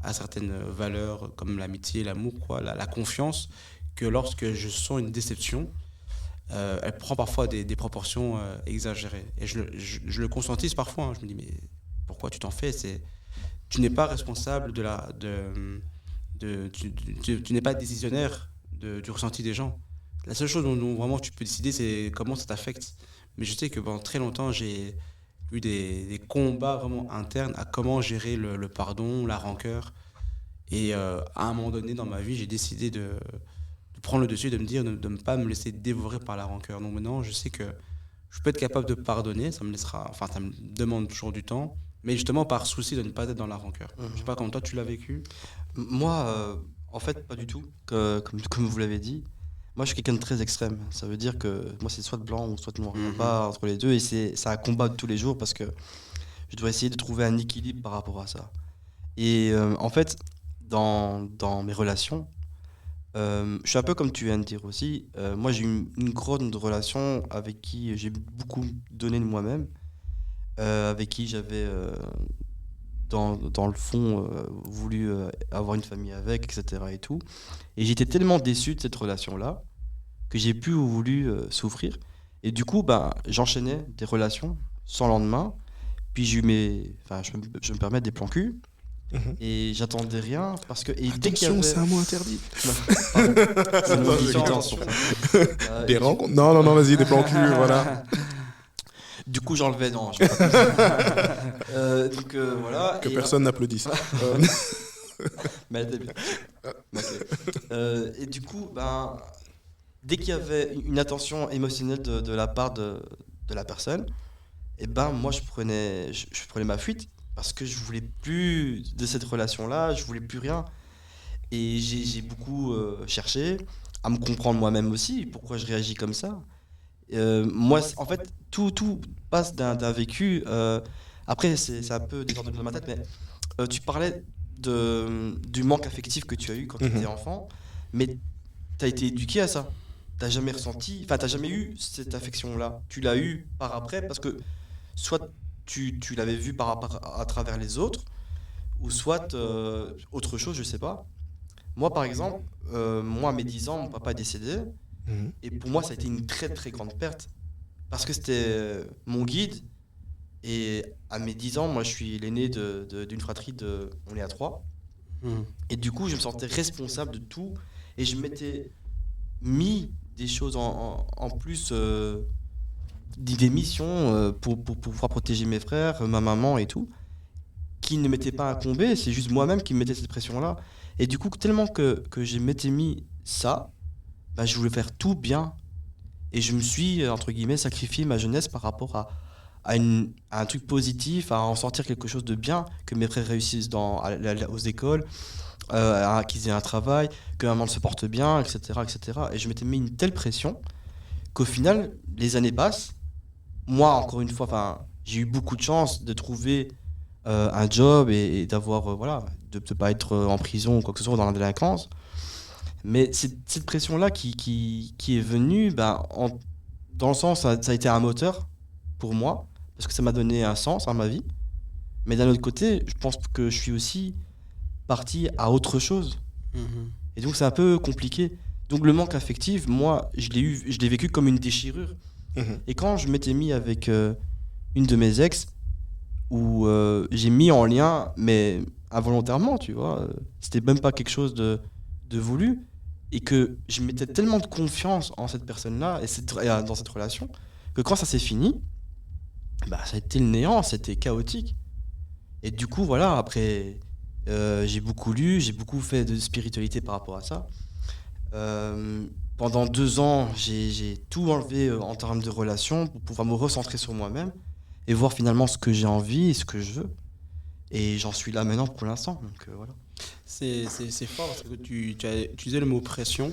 à certaines valeurs comme l'amitié, l'amour, quoi, la confiance, que lorsque je sens une déception, elle prend parfois des proportions exagérées. Et je le conscientise parfois, hein. Je me dis, mais pourquoi tu t'en fais? Tu n'es pas responsable tu n'es pas décisionnaire du ressenti des gens. La seule chose dont vraiment tu peux décider, c'est comment ça t'affecte. Mais je sais que pendant très longtemps, j'ai eu des combats vraiment internes à comment gérer le pardon, la rancœur. Et à un moment donné dans ma vie, j'ai décidé de prendre le dessus, de me dire de ne pas me laisser dévorer par la rancœur. Donc maintenant, je sais que je peux être capable de pardonner, ça me demande toujours du temps, mais justement par souci de ne pas être dans la rancœur. Je sais pas comment toi tu l'as vécu. Moi, en fait, pas du tout. Comme vous l'avez dit, moi, je suis quelqu'un de très extrême. Ça veut dire que moi, c'est soit blanc ou soit noir. Il n'y a pas entre les deux. Et c'est un combat de tous les jours parce que je dois essayer de trouver un équilibre par rapport à ça. Et en fait, dans mes relations, je suis un peu comme tu viens de dire aussi. Moi, j'ai eu une grande relation avec qui j'ai beaucoup donné de moi-même, avec qui j'avais, dans le fond, voulu avoir une famille avec, etc. Et tout. Et j'étais tellement déçu de cette relation-là que j'ai plus voulu souffrir. Et du coup, ben, j'enchaînais des relations sans lendemain. Puis je me permets des plans cul. Et j'attendais rien parce que. Et dès qu'il y Attention, avait... c'est un mot interdit. Pardon, c'est mon éditeur, Attention. et Des du- rencontres. Non, vas-y, des plans cul, voilà. Du coup, j'enlevais. Non, je vais pas dire. Donc voilà. Que Et, personne n'applaudisse. mais elle était bien. Ok. Et du coup, ben, dès qu'il y avait une attention émotionnelle de la part de la personne, et ben moi je prenais ma fuite parce que je voulais plus de cette relation-là, je voulais plus rien. Et j'ai beaucoup cherché à me comprendre moi-même aussi, pourquoi je réagis comme ça. Moi, en fait, tout passe d'un vécu. Après, c'est un peu désordonné dans ma tête, mais tu parlais du manque affectif que tu as eu quand tu étais enfant, mais tu as été éduqué à ça. T'as jamais ressenti, enfin, t'as jamais eu cette affection-là. Tu l'as eu par après parce que soit tu l'avais vu à travers les autres, ou soit autre chose, je sais pas. Moi, par exemple, moi, à mes 10 ans, mon papa est décédé. Mhm. Et pour moi, ça a été une très très grande perte. Parce que c'était mon guide. Et à mes 10 ans, moi, je suis l'aîné d'une fratrie de. On est à 3. Et du coup, je me sentais responsable de tout. Et je m'étais mis des choses en plus, des missions pour pouvoir protéger mes frères, ma maman et tout, qui ne m'étaient pas incombées. C'est juste moi-même qui me mettais cette pression-là. Et du coup, tellement que je m'étais mis ça, bah, je voulais faire tout bien. Et je me suis, entre guillemets, sacrifié ma jeunesse par rapport à un truc positif, à en sortir quelque chose de bien, que mes frères réussissent aux écoles, qu'ils aient un travail, que maman se porte bien, etc., etc. Et je m'étais mis une telle pression qu'au final, les années passent. Moi, encore une fois, j'ai eu beaucoup de chance de trouver un job et d'avoir, voilà, de ne pas être en prison ou quoi que ce soit dans la délinquance. Mais cette pression-là qui est venue, dans le sens, ça a été un moteur pour moi, parce que ça m'a donné un sens à ma vie. Mais d'un autre côté, je pense que je suis aussi parti à autre chose. Et donc c'est un peu compliqué. Donc le manque affectif, moi, je l'ai vécu comme une déchirure. Mhm. Et quand je m'étais mis avec une de mes ex, où j'ai mis en lien, mais involontairement, tu vois, c'était même pas quelque chose de voulu, et que je mettais tellement de confiance en cette personne-là dans cette relation, que quand ça s'est fini, ça a été le néant, c'était chaotique. Et du coup, voilà, après, j'ai beaucoup lu, j'ai beaucoup fait de spiritualité par rapport à ça. Pendant 2 ans, j'ai tout enlevé en termes de relations pour pouvoir me recentrer sur moi-même et voir finalement ce que j'ai envie et ce que je veux. Et j'en suis là maintenant pour l'instant. Donc voilà. C'est fort parce que tu as utilisé le mot pression,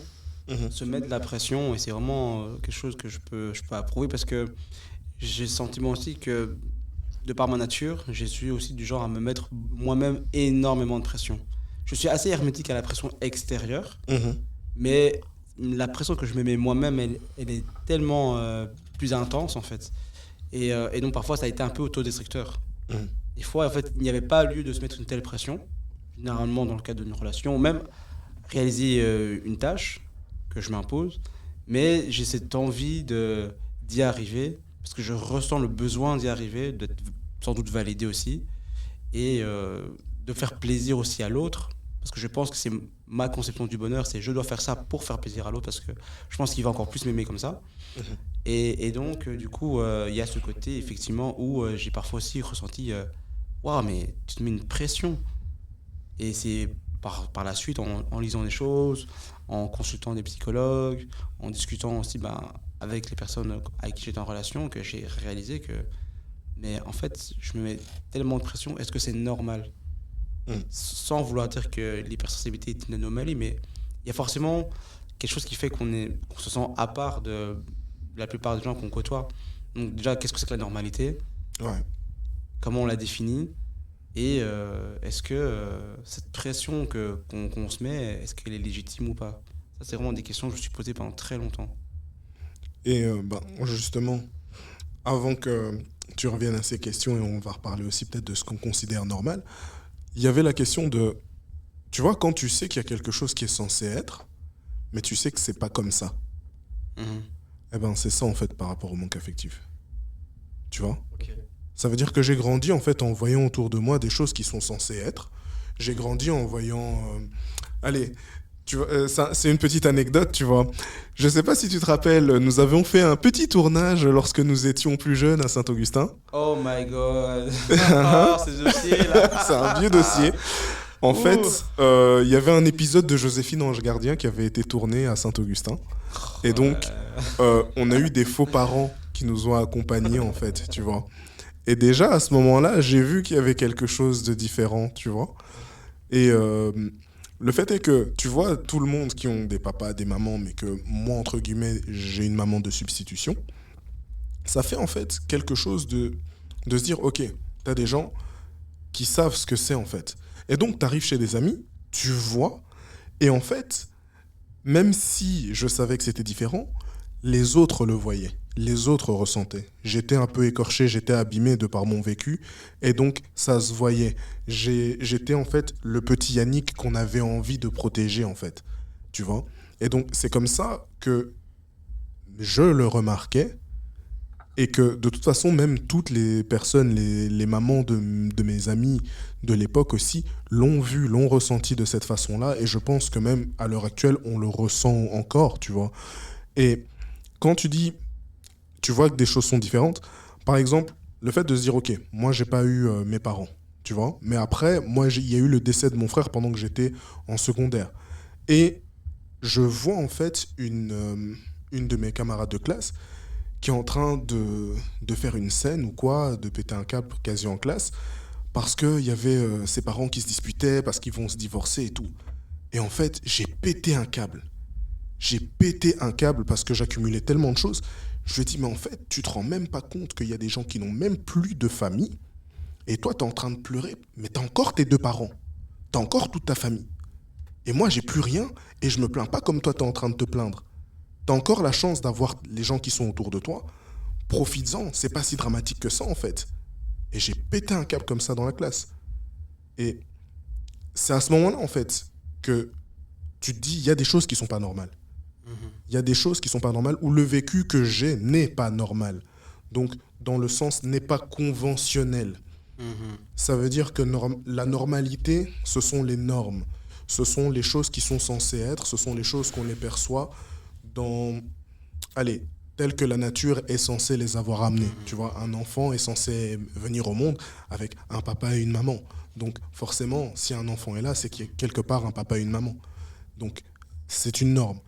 Mhm. se mettre de la pression, et c'est vraiment quelque chose que je peux approuver parce que j'ai le sentiment aussi que, de par ma nature, je suis aussi du genre à me mettre moi-même énormément de pression. Je suis assez hermétique à la pression extérieure, Mhm. mais la pression que je me mets moi-même, elle est tellement plus intense en fait. Et donc parfois ça a été un peu autodestructeur. Mhm. Des fois, en fait, il n'y avait pas lieu de se mettre une telle pression, généralement dans le cadre d'une relation, ou même réaliser une tâche que je m'impose, mais j'ai cette envie d'y arriver, parce que je ressens le besoin d'y arriver, d'être sans doute validé aussi, et de faire plaisir aussi à l'autre, parce que je pense que c'est ma conception du bonheur, c'est je dois faire ça pour faire plaisir à l'autre, parce que je pense qu'il va encore plus m'aimer comme ça. Et donc, du coup, il y a ce côté, effectivement, où j'ai parfois aussi ressenti, waouh, mais tu te mets une pression. Et c'est par la suite, en lisant des choses, en consultant des psychologues, en discutant aussi avec les personnes avec qui j'étais en relation, que j'ai réalisé que, mais en fait, je me mets tellement de pression, est-ce que c'est normal? Mm. Sans vouloir dire que l'hypersensibilité est une anomalie, mais il y a forcément quelque chose qui fait qu'on se sent à part de la plupart des gens qu'on côtoie. Donc déjà, qu'est-ce que c'est que la normalité? Ouais. Comment on la définit? Et est-ce que cette pression qu'on se met, est-ce qu'elle est légitime ou pas? Ça, c'est vraiment des questions que je me suis posées pendant très longtemps. Et justement, avant que tu reviennes à ces questions, et on va reparler aussi peut-être de ce qu'on considère normal, il y avait la question de, tu vois, quand tu sais qu'il y a quelque chose qui est censé être, mais tu sais que c'est pas comme ça, Mhm. eh ben c'est ça en fait par rapport au manque affectif. Tu vois? Ok. Ça veut dire que j'ai grandi en fait en voyant autour de moi des choses qui sont censées être. J'ai grandi en voyant... allez, tu vois, c'est une petite anecdote, tu vois. Je sais pas si tu te rappelles, nous avions fait un petit tournage lorsque nous étions plus jeunes à Saint-Augustin. Oh my god! Oh, ce dossier-là! C'est un vieux dossier. En Ouh. fait, il y avait un épisode de Joséphine Ange Gardien qui avait été tourné à Saint-Augustin. Et donc, on a eu des faux parents qui nous ont accompagnés, en fait, tu vois. Et déjà, à ce moment-là, j'ai vu qu'il y avait quelque chose de différent, tu vois. Et le fait est que, tu vois, tout le monde qui ont des papas, des mamans, mais que moi, entre guillemets, j'ai une maman de substitution, ça fait en fait quelque chose de se dire, ok, t'as des gens qui savent ce que c'est, en fait. Et donc, t'arrives chez des amis, tu vois, et en fait, même si je savais que c'était différent, les autres le voyaient, les autres ressentaient. J'étais un peu écorché, j'étais abîmé de par mon vécu, et donc ça se voyait. J'étais en fait le petit Yannick qu'on avait envie de protéger, en fait. Tu vois? Et donc c'est comme ça que je le remarquais, et que de toute façon, même toutes les personnes, les mamans de mes amis de l'époque aussi, l'ont vu, l'ont ressenti de cette façon-là, et je pense que même à l'heure actuelle, on le ressent encore, tu vois. Et quand tu dis, tu vois que des choses sont différentes, par exemple, le fait de se dire, ok, moi j'ai pas eu mes parents, tu vois, mais après, moi il y a eu le décès de mon frère pendant que j'étais en secondaire. Et je vois en fait une de mes camarades de classe qui est en train de faire une scène ou quoi, de péter un câble quasi en classe, parce qu'il y avait ses parents qui se disputaient, parce qu'ils vont se divorcer et tout. Et en fait, j'ai pété un câble. J'ai pété un câble parce que j'accumulais tellement de choses. Je lui ai dit, mais en fait, tu te rends même pas compte qu'il y a des gens qui n'ont même plus de famille. Et toi, tu es en train de pleurer, mais tu as encore tes deux parents. Tu as encore toute ta famille. Et moi, j'ai plus rien et je me plains pas comme toi, tu es en train de te plaindre. Tu as encore la chance d'avoir les gens qui sont autour de toi. Profites-en, c'est pas si dramatique que ça, en fait. Et j'ai pété un câble comme ça dans la classe. Et c'est à ce moment-là, en fait, que tu te dis, il y a des choses qui sont pas normales. Il y a des choses qui sont pas normales ou le vécu que j'ai n'est pas normal. Donc, dans le sens n'est pas conventionnel. Mhm. Ça veut dire que la normalité, ce sont les normes. Ce sont les choses qui sont censées être, ce sont les choses qu'on les perçoit dans... Allez, telles que la nature est censée les avoir amenées. Tu vois, un enfant est censé venir au monde avec un papa et une maman. Donc, forcément, si un enfant est là, c'est qu'il y a quelque part un papa et une maman. Donc, c'est une norme.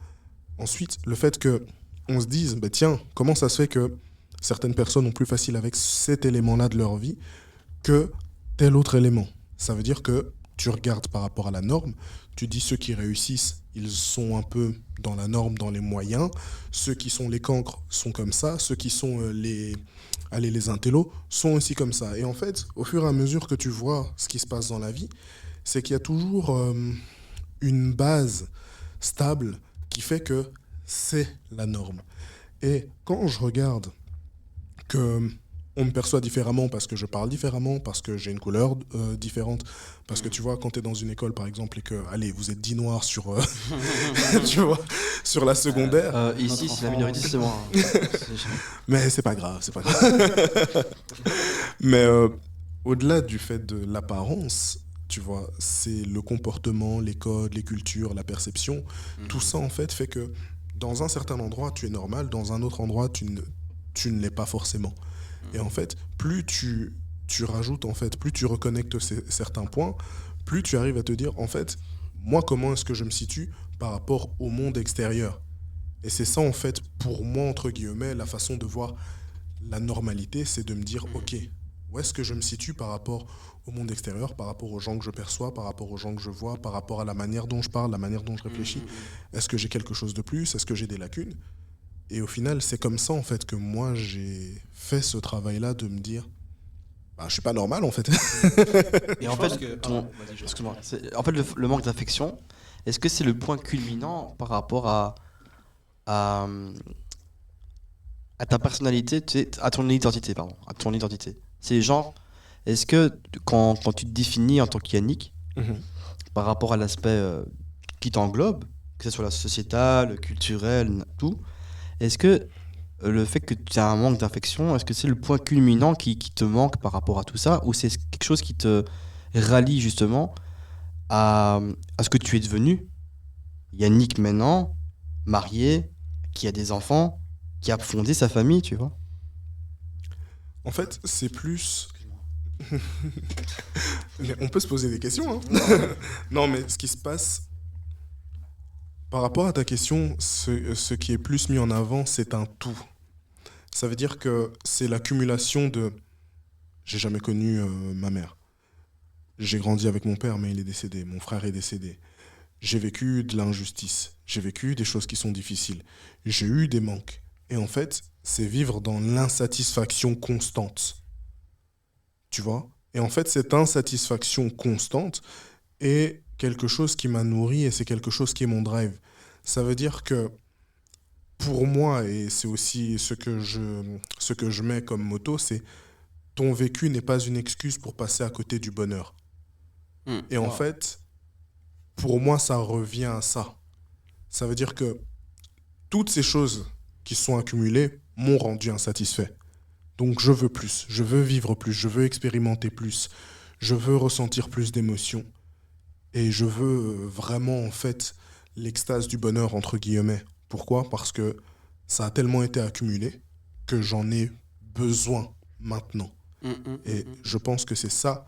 Ensuite, le fait que on se dise, bah, tiens, comment ça se fait que certaines personnes ont plus facile avec cet élément-là de leur vie que tel autre élément? Ça veut dire que tu regardes par rapport à la norme, tu dis ceux qui réussissent, ils sont un peu dans la norme, dans les moyens, ceux qui sont les cancres sont comme ça, ceux qui sont les intellos sont aussi comme ça. Et en fait, au fur et à mesure que tu vois ce qui se passe dans la vie, c'est qu'il y a toujours une base stable qui fait que c'est la norme. Et quand je regarde que on me perçoit différemment parce que je parle différemment, parce que j'ai une couleur différente, parce que tu vois, quand tu es dans une école par exemple et que, allez, vous êtes 10 noirs sur, tu vois, sur la secondaire, Ici, c'est la minorité, c'est moi. mais c'est pas grave, c'est pas grave. Mais au-delà du fait de l'apparence, tu vois, c'est le comportement, les codes, les cultures, la perception. Tout ça, en fait, fait que dans un certain endroit, tu es normal, dans un autre endroit, tu ne l'es pas forcément. Et en fait, plus tu rajoutes, en fait, plus tu reconnectes certains points, plus tu arrives à te dire, en fait, moi, comment est-ce que je me situe par rapport au monde extérieur? Et c'est ça, en fait, pour moi, entre guillemets, la façon de voir la normalité, c'est de me dire, ok, où est-ce que je me situe par rapport au monde extérieur, par rapport aux gens que je perçois, par rapport aux gens que je vois, par rapport à la manière dont je parle, la manière dont je réfléchis. Est-ce que j'ai quelque chose de plus? Est-ce que j'ai des lacunes? Et au final, c'est comme ça, en fait, que moi, j'ai fait ce travail-là de me dire, bah, je suis pas normal, en fait. Et en fait, excuse-moi, en fait le manque d'affection, est-ce que c'est le point culminant par rapport à, à ta personnalité, à ton identité, pardon, à ton identité? C'est genre, est-ce que quand tu te définis en tant qu'Yannick, par rapport à l'aspect qui t'englobe, que ce soit la sociétale, culturelle, tout, est-ce que le fait que tu as un manque d'affection, est-ce que c'est le point culminant qui te manque par rapport à tout ça, ou c'est quelque chose qui te rallie justement à ce que tu es devenu, Yannick maintenant, marié, qui a des enfants, qui a fondé sa famille, tu vois? En fait, c'est plus... Mais on peut se poser des questions, hein. Non, mais ce qui se passe, par rapport à ta question, ce qui est plus mis en avant, c'est un tout. Ça veut dire que c'est l'accumulation de... J'ai jamais connu ma mère. J'ai grandi avec mon père, mais il est décédé. Mon frère est décédé. J'ai vécu de l'injustice. J'ai vécu des choses qui sont difficiles. J'ai eu des manques. Et en fait, c'est vivre dans l'insatisfaction constante. Tu vois? Et en fait, cette insatisfaction constante est quelque chose qui m'a nourri et c'est quelque chose qui est mon drive. Ça veut dire que pour moi, et c'est aussi ce que je mets comme motto, c'est ton vécu n'est pas une excuse pour passer à côté du bonheur. Et en fait, pour moi, ça revient à ça. Ça veut dire que toutes ces choses qui sont accumulées m'ont rendu insatisfait. Donc je veux plus, je veux vivre plus, je veux expérimenter plus, je veux ressentir plus d'émotions. Et je veux vraiment, en fait, l'extase du bonheur, entre guillemets. Pourquoi? Parce que ça a tellement été accumulé que j'en ai besoin maintenant. Et je pense que c'est ça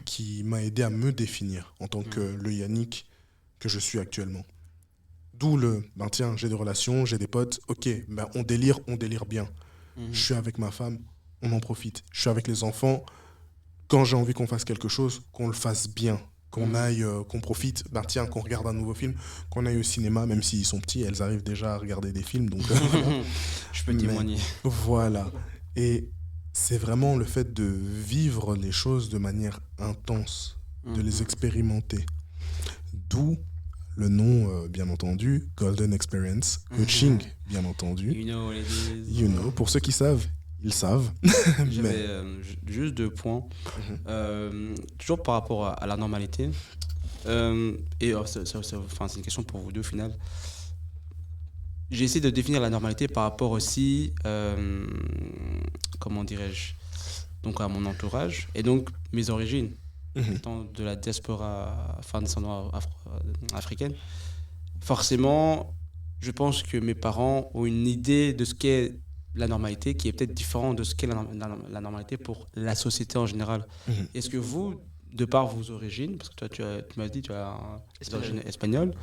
qui m'a aidé à me définir en tant que le Yannick que je suis actuellement. D'où ben tiens, j'ai des relations, j'ai des potes, ok, ben on délire bien. Je suis avec ma femme, on en profite. Je suis avec les enfants, quand j'ai envie qu'on fasse quelque chose, qu'on le fasse bien. Qu'on aille, qu'on profite, ben tiens, qu'on regarde un nouveau film, qu'on aille au cinéma, même s'ils sont petits, elles arrivent déjà à regarder des films, donc voilà. Je peux témoigner. Voilà. Et c'est vraiment le fait de vivre les choses de manière intense, de les expérimenter. D'où le nom, bien entendu, Golden Experience, Coaching, bien entendu. You know, ladies. You know, pour ceux qui savent, ils savent. J'avais juste 2 points. Toujours par rapport à la normalité. Et c'est une question pour vous deux au final. J'ai essayé de définir la normalité par rapport aussi, comment dirais-je, donc à mon entourage et donc mes origines, étant de la diaspora, enfin descendant africaine. Forcément, je pense que mes parents ont une idée de ce qu'est la normalité qui est peut-être différente de ce qu'est la normalité pour la société en général. Est-ce que vous, de par vos origines, parce que toi tu m'as dit tu as des origines espagnoles,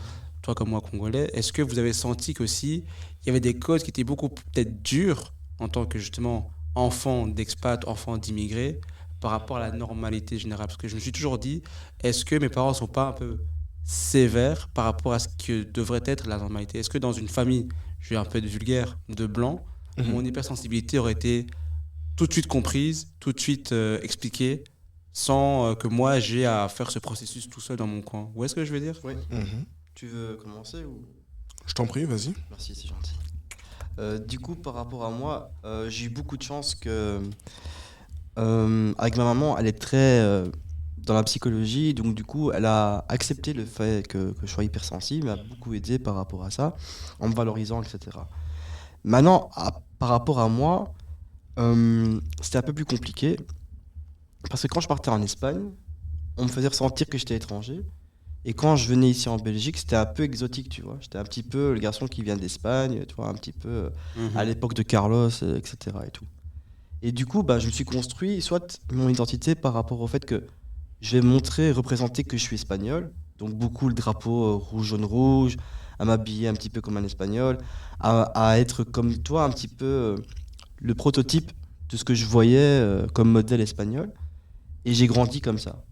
toi comme moi congolais, est-ce que vous avez senti qu'aussi il y avait des codes qui étaient beaucoup peut-être durs en tant que justement enfant d'expat, enfant d'immigrés par rapport à la normalité générale? Parce que je me suis toujours dit, est-ce que mes parents sont pas un peu sévères par rapport à ce que devrait être la normalité? Est-ce que dans une famille, je vais un peu être vulgaire, de blanc, mon hypersensibilité aurait été tout de suite comprise, tout de suite expliquée, sans que moi j'ai à faire ce processus tout seul dans mon coin? Où est-ce que je veux dire? Oui. Tu veux commencer ou... Je t'en prie, vas-y. Merci, c'est gentil. Du coup, par rapport à moi, j'ai eu beaucoup de chance que, avec ma maman, elle est très dans la psychologie, donc du coup, elle a accepté le fait que je sois hypersensible, m'a beaucoup aidé par rapport à ça, en me valorisant, etc. Maintenant, par rapport à moi, c'était un peu plus compliqué, parce que quand je partais en Espagne, on me faisait ressentir que j'étais étranger, Et quand je venais ici en Belgique, c'était un peu exotique, tu vois. J'étais un petit peu le garçon qui vient d'Espagne, tu vois, un petit peu à l'époque de Carlos, etc. et tout. Et du coup, bah, je me suis construit soit mon identité par rapport au fait que je vais montrer, représenter que je suis espagnol. Donc beaucoup le drapeau rouge, jaune, rouge, à m'habiller un petit peu comme un espagnol, à être comme toi un petit peu le prototype de ce que je voyais comme modèle espagnol. Et j'ai grandi comme ça.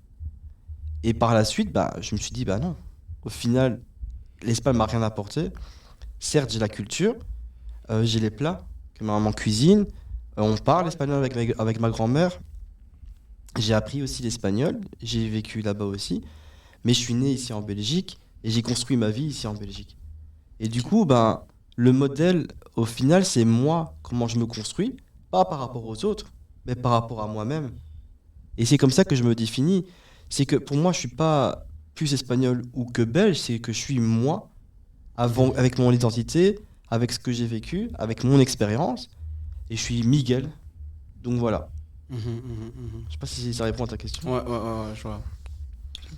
Et par la suite, bah, je me suis dit, bah non, au final, l'Espagne m'a rien apporté. Certes, j'ai la culture, j'ai les plats que ma maman cuisine, on parle espagnol avec ma grand-mère. J'ai appris aussi l'espagnol, j'ai vécu là-bas aussi, mais je suis né ici en Belgique et j'ai construit ma vie ici en Belgique. Et du coup, ben, le modèle, au final, c'est moi, comment je me construis, pas par rapport aux autres, mais par rapport à moi-même. Et c'est comme ça que je me définis. C'est que pour moi, je suis pas plus espagnol ou que belge, c'est que je suis moi, avec mon identité, avec ce que j'ai vécu, avec mon expérience, et je suis Miguel. Donc voilà. Je sais pas si ça répond à ta question. Ouais, je vois.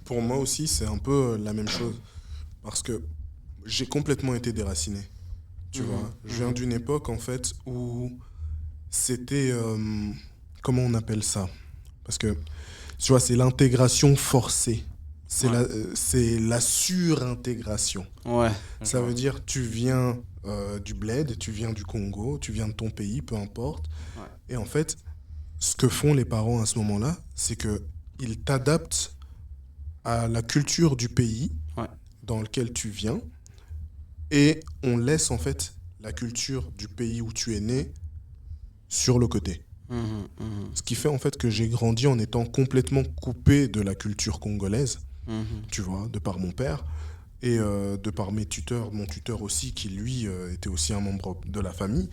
Pour moi aussi, c'est un peu la même chose. Parce que j'ai complètement été déraciné. Tu vois, je viens d'une époque, en fait, où c'était... comment on appelle ça? Parce que, tu vois, c'est l'intégration forcée. C'est la surintégration. Ouais. Ça veut dire, tu viens du bled, tu viens du Congo, tu viens de ton pays, peu importe. Ouais. Et en fait, ce que font les parents à ce moment-là, c'est qu'ils t'adaptent à la culture du pays dans lequel tu viens, et on laisse en fait la culture du pays où tu es né sur le côté. Ce qui fait en fait que j'ai grandi en étant complètement coupé de la culture congolaise, tu vois, de par mon père, et de par mes tuteurs, mon tuteur aussi, qui lui était aussi un membre de la famille,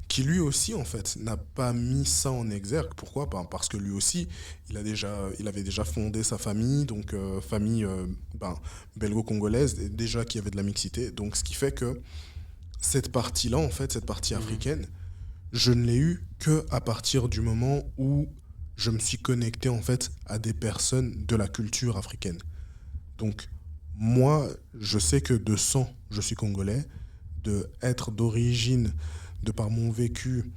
qui lui aussi en fait n'a pas mis ça en exergue. Pourquoi? Parce que lui aussi il avait déjà fondé sa famille, donc famille belgo-congolaise, et déjà qui avait de la mixité, donc ce qui fait que cette partie-là en fait, cette partie africaine, je ne l'ai eue que à partir du moment où je me suis connecté en fait à des personnes de la culture africaine. Donc moi je sais que de sang je suis congolais, de être d'origine, de par mon vécu,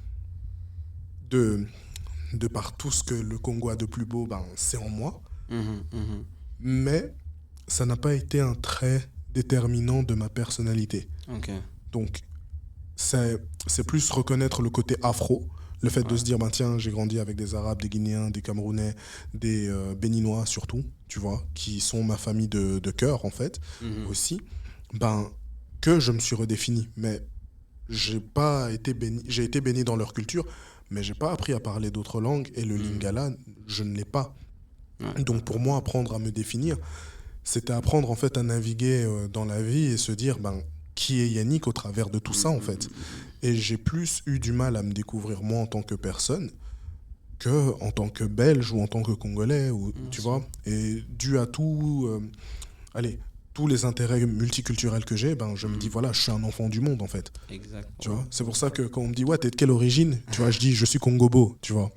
de par tout ce que le Congo a de plus beau, c'est en moi. Mais ça n'a pas été un trait déterminant de ma personnalité. Ok. Donc, c'est plus reconnaître le côté afro, le fait de se dire, tiens, j'ai grandi avec des Arabes, des Guinéens, des Camerounais, des Béninois surtout, tu vois, qui sont ma famille de cœur, en fait, aussi, que je me suis redéfini. Mais j'ai été baigné dans leur culture, mais j'ai pas appris à parler d'autres langues, et le lingala, je ne l'ai pas. Donc pour moi, apprendre à me définir, c'était apprendre en fait à naviguer dans la vie et se dire qui est Yannick au travers de tout ça en fait. Et j'ai plus eu du mal à me découvrir moi en tant que personne que en tant que Belge ou en tant que Congolais, ou, tu vois. Et dû à tout, tous les intérêts multiculturels que j'ai, je me dis, voilà, je suis un enfant du monde, en fait. Exact. Tu vois, c'est pour ça que quand on me dit, ouais, t'es de quelle origine? Tu vois, je dis, je suis Congobo, tu vois.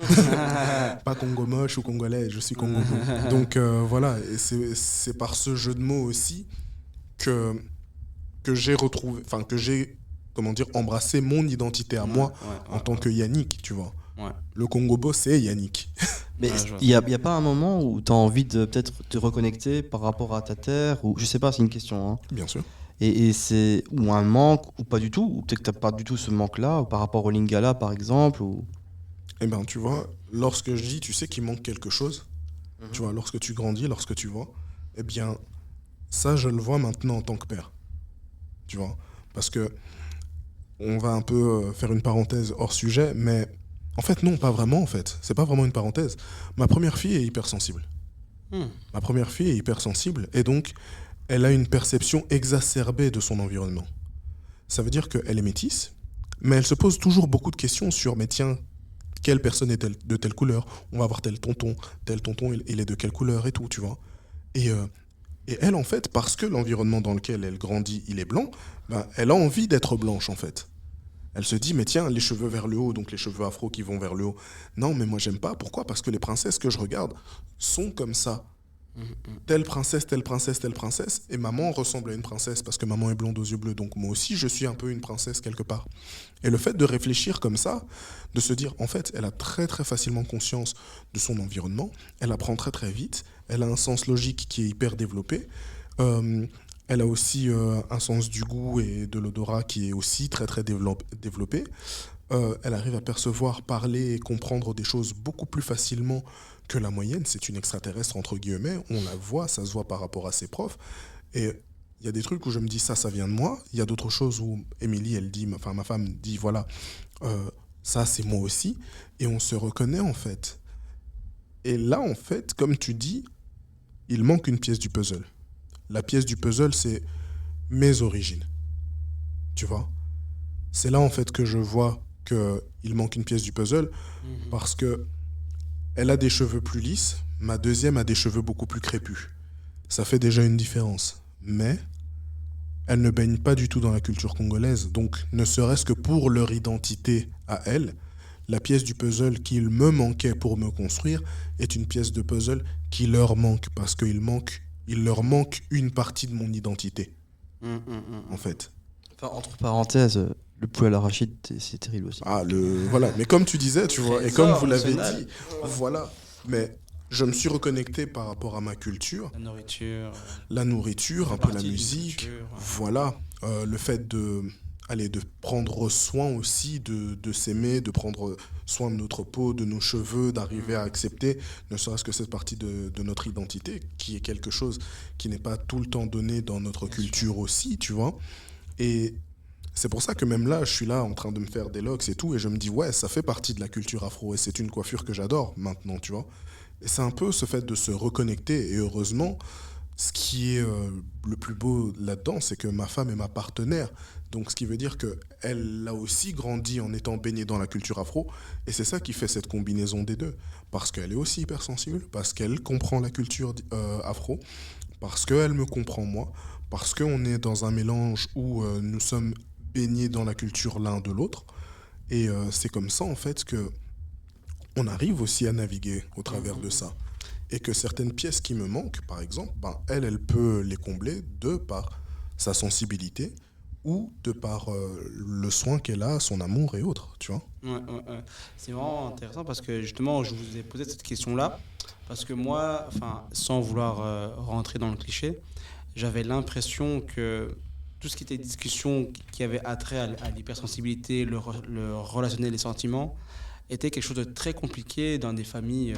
Pas Congo moche ou congolais, je suis Congobo. Donc, voilà, et c'est par ce jeu de mots aussi que j'ai retrouvé, enfin, que j'ai, comment dire, embrassé mon identité à moi en tant que Yannick, tu vois. Ouais. Le Congobo, c'est Yannick. Mais il n'y a pas un moment où tu as envie de peut-être te reconnecter par rapport à ta terre, ou je sais pas, c'est une question. Hein. Bien sûr. Et c'est ou un manque, ou pas du tout, ou peut-être que tu n'as pas du tout ce manque-là, ou par rapport au lingala par exemple. Ou... Eh bien, tu vois, lorsque je dis, tu sais qu'il manque quelque chose, tu vois, lorsque tu grandis, lorsque tu vois, eh bien, ça, je le vois maintenant en tant que père. Tu vois, parce que on va un peu faire une parenthèse hors sujet, mais en fait, non, pas vraiment, en fait. C'est pas vraiment une parenthèse. Ma première fille est hypersensible. Ma première fille est hypersensible, et donc, elle a une perception exacerbée de son environnement. Ça veut dire qu'elle est métisse, mais elle se pose toujours beaucoup de questions sur, mais tiens, quelle personne est de telle couleur? On va voir tel tonton, il est de quelle couleur et tout, tu vois. Et elle, en fait, parce que l'environnement dans lequel elle grandit, il est blanc, elle a envie d'être blanche, en fait. Elle se dit, mais tiens, les cheveux vers le haut, donc les cheveux afro qui vont vers le haut. Non, mais moi, j'aime pas. Pourquoi? Parce que les princesses que je regarde sont comme ça. telle princesse, telle princesse, telle princesse, et maman ressemble à une princesse parce que maman est blonde aux yeux bleus, donc moi aussi je suis un peu une princesse quelque part. Et le fait de réfléchir comme ça, de se dire, en fait, elle a très très facilement conscience de son environnement, elle apprend très très vite, elle a un sens logique qui est hyper développé, euh, elle a aussi un sens du goût et de l'odorat qui est aussi très très développé. Elle arrive à percevoir, parler et comprendre des choses beaucoup plus facilement que la moyenne. C'est une extraterrestre, entre guillemets. On la voit, ça se voit par rapport à ses profs. Et il y a des trucs où je me dis, ça vient de moi. Il y a d'autres choses où Émilie, elle dit, enfin ma femme dit, voilà, ça c'est moi aussi. Et on se reconnaît en fait. Et là, en fait, comme tu dis, il manque une pièce du puzzle. La pièce du puzzle, c'est mes origines. Tu vois? C'est là en fait que je vois qu'il manque une pièce du puzzle parce que elle a des cheveux plus lisses, ma deuxième a des cheveux beaucoup plus crépus. Ça fait déjà une différence. Mais elle ne baigne pas du tout dans la culture congolaise. Donc, ne serait-ce que pour leur identité à elle, la pièce du puzzle qu'il me manquait pour me construire est une pièce de puzzle qui leur manque parce il leur manque une partie de mon identité, en fait. Enfin, entre parenthèses, le poulet à l'arachide, c'est terrible aussi. Voilà. Mais comme tu disais, tu vois, et Ça, comme vous l'avez national. dit, voilà. Mais je me suis reconnecté par rapport à ma culture, La nourriture, un peu la partie d'une musique, culture, voilà. Le fait de prendre soin aussi de s'aimer, de prendre soin de notre peau, de nos cheveux, d'arriver à accepter, ne serait-ce que cette partie de notre identité, qui est quelque chose qui n'est pas tout le temps donné dans notre culture aussi, tu vois. Et c'est pour ça que même là, je suis là en train de me faire des locks et tout, et je me dis, ouais, ça fait partie de la culture afro, et c'est une coiffure que j'adore maintenant, tu vois. Et c'est un peu ce fait de se reconnecter, et heureusement, ce qui est le plus beau là-dedans, c'est que ma femme est ma partenaire. Donc ce qui veut dire qu'elle a aussi grandi en étant baignée dans la culture afro, et c'est ça qui fait cette combinaison des deux. Parce qu'elle est aussi hypersensible, parce qu'elle comprend la culture afro, parce qu'elle me comprend moi, parce qu'on est dans un mélange où nous sommes baignés dans la culture l'un de l'autre. Et c'est comme ça, en fait, que on arrive aussi à naviguer au travers de ça. Et que certaines pièces qui me manquent, par exemple, elle peut les combler de par sa sensibilité ou de par le soin qu'elle a, son amour et autres, tu vois. Ouais. C'est vraiment intéressant parce que justement, je vous ai posé cette question-là parce que moi, enfin, sans vouloir rentrer dans le cliché, j'avais l'impression que tout ce qui était discussion qui avait attrait à l'hypersensibilité, le relationnel, les sentiments, était quelque chose de très compliqué dans des familles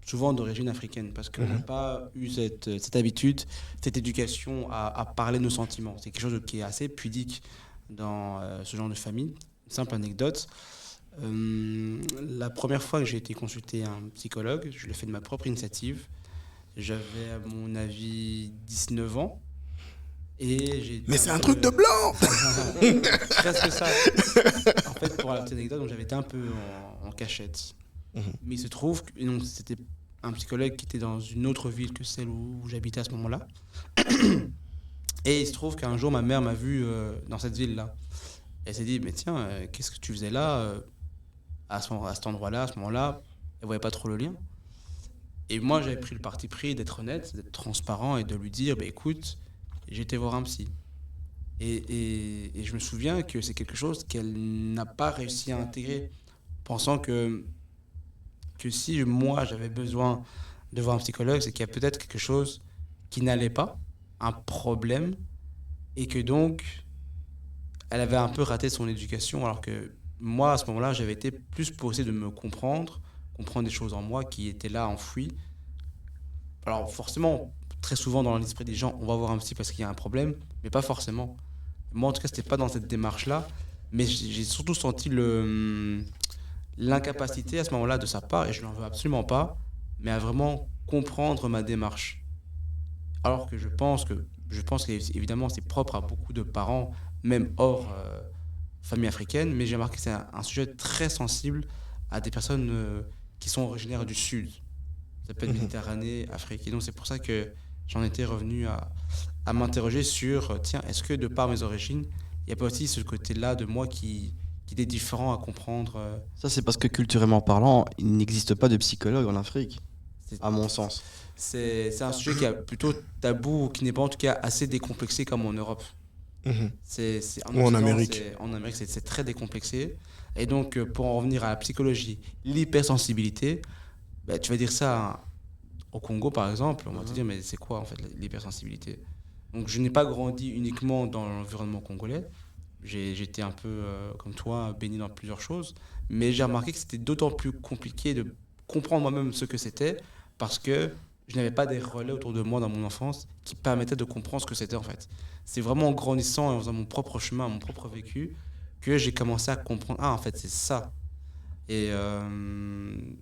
souvent d'origine africaine, parce qu'on n'a pas eu cette habitude, cette éducation à parler de nos sentiments. C'est quelque chose qui est assez pudique dans ce genre de famille. Une simple anecdote. La première fois que j'ai été consulter un psychologue, je l'ai fait de ma propre initiative. J'avais, à mon avis, 19 ans. Et j'ai Mais c'est un truc de blanc. presque ça. En fait, pour la petite anecdote, donc, j'avais été un peu en cachette. Mais il se trouve que donc, c'était un psychologue qui était dans une autre ville que celle où j'habitais à ce moment-là. Et il se trouve qu'un jour, ma mère m'a vu dans cette ville-là. Elle s'est dit, mais tiens, qu'est-ce que tu faisais là à cet endroit-là, à ce moment-là? Elle ne voyait pas trop le lien. Et moi, j'avais pris le parti pris d'être honnête, d'être transparent et de lui dire, bah, écoute, j'ai été voir un psy. Et je me souviens que c'est quelque chose qu'elle n'a pas réussi à intégrer, pensant que si moi j'avais besoin de voir un psychologue, c'est qu'il y a peut-être quelque chose qui n'allait pas, un problème, et que donc elle avait un peu raté son éducation, alors que moi à ce moment-là j'avais été plus pour essayer de me comprendre des choses en moi qui étaient là enfouies. Alors forcément, très souvent dans l'esprit des gens, on va voir un psy parce qu'il y a un problème, mais pas forcément. Moi en tout cas c'était pas dans cette démarche-là, mais j'ai surtout senti l'incapacité à ce moment-là de sa part, et je n'en veux absolument pas, mais à vraiment comprendre ma démarche. Alors que je pense que évidemment c'est propre à beaucoup de parents, même hors famille africaine, mais j'ai remarqué que c'est un sujet très sensible à des personnes qui sont originaires du Sud. Ça peut être Méditerranée, Afrique. Et donc c'est pour ça que j'en étais revenu à m'interroger sur, tiens, est-ce que de par mes origines, il n'y a pas aussi ce côté-là de moi qui est différent à comprendre Ça, c'est parce que culturellement parlant, il n'existe pas de psychologue en Afrique. à mon sens. C'est un sujet qui est plutôt tabou, ou qui n'est pas en tout cas assez décomplexé comme en Europe. Mhm. En Ou en Occident, Amérique. En Amérique, c'est très décomplexé. Et donc, pour en revenir à la psychologie, l'hypersensibilité, bah, tu vas dire ça au Congo, par exemple, on va te dire, mais c'est quoi en fait l'hypersensibilité? Donc, je n'ai pas grandi uniquement dans l'environnement congolais. J'étais un peu, comme toi, baigné dans plusieurs choses. Mais j'ai remarqué que c'était d'autant plus compliqué de comprendre moi-même ce que c'était parce que je n'avais pas des relais autour de moi dans mon enfance qui permettaient de comprendre ce que c'était en fait. C'est vraiment en grandissant et en faisant mon propre chemin, mon propre vécu, que j'ai commencé à comprendre, ah en fait c'est ça. Et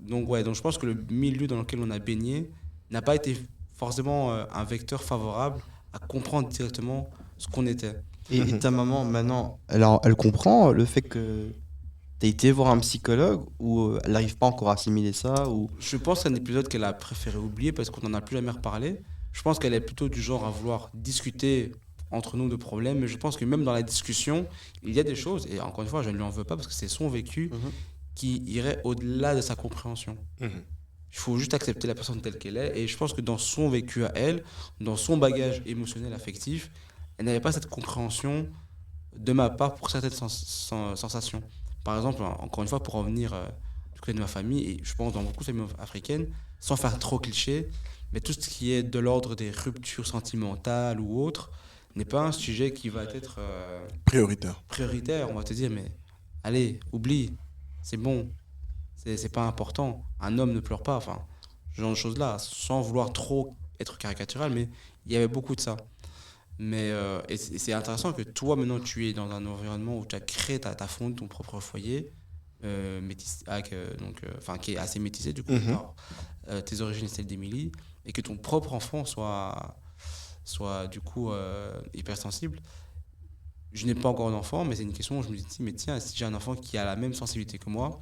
donc ouais, donc je pense que le milieu dans lequel on a baigné n'a pas été forcément un vecteur favorable à comprendre directement ce qu'on était. Et ta maman, maintenant, elle comprend le fait que t'as été voir un psychologue ou elle n'arrive pas encore à assimiler ça ou... Je pense que c'est un épisode qu'elle a préféré oublier parce qu'on n'en a plus jamais reparlé. Je pense qu'elle est plutôt du genre à vouloir discuter entre nous de problèmes, mais je pense que même dans la discussion, il y a des choses, et encore une fois, je ne lui en veux pas parce que c'est son vécu, qui irait au-delà de sa compréhension. Mhm. Il faut juste accepter la personne telle qu'elle est, et je pense que dans son vécu à elle, dans son bagage émotionnel, affectif, elle n'avait pas cette compréhension de ma part pour certaines sensations. Par exemple, encore une fois, pour revenir du côté de ma famille, et je pense dans beaucoup de familles africaines, sans faire trop cliché, mais tout ce qui est de l'ordre des ruptures sentimentales ou autres, n'est pas un sujet qui va être Prioritaire. prioritaire. On va te dire, mais allez, oublie, c'est bon, c'est pas important. Un homme ne pleure pas, enfin, ce genre de choses-là, sans vouloir trop être caricatural, mais il y avait beaucoup de ça. Mais et c'est intéressant que toi, maintenant, tu es dans un environnement où tu as créé, t'as fondé ton propre foyer, enfin, qui est assez métissé, du coup, par tes origines et celles d'Émilie, et que ton propre enfant soit du coup hypersensible. Je n'ai pas encore d'enfant, mais c'est une question où je me dis, mais tiens, si j'ai un enfant qui a la même sensibilité que moi,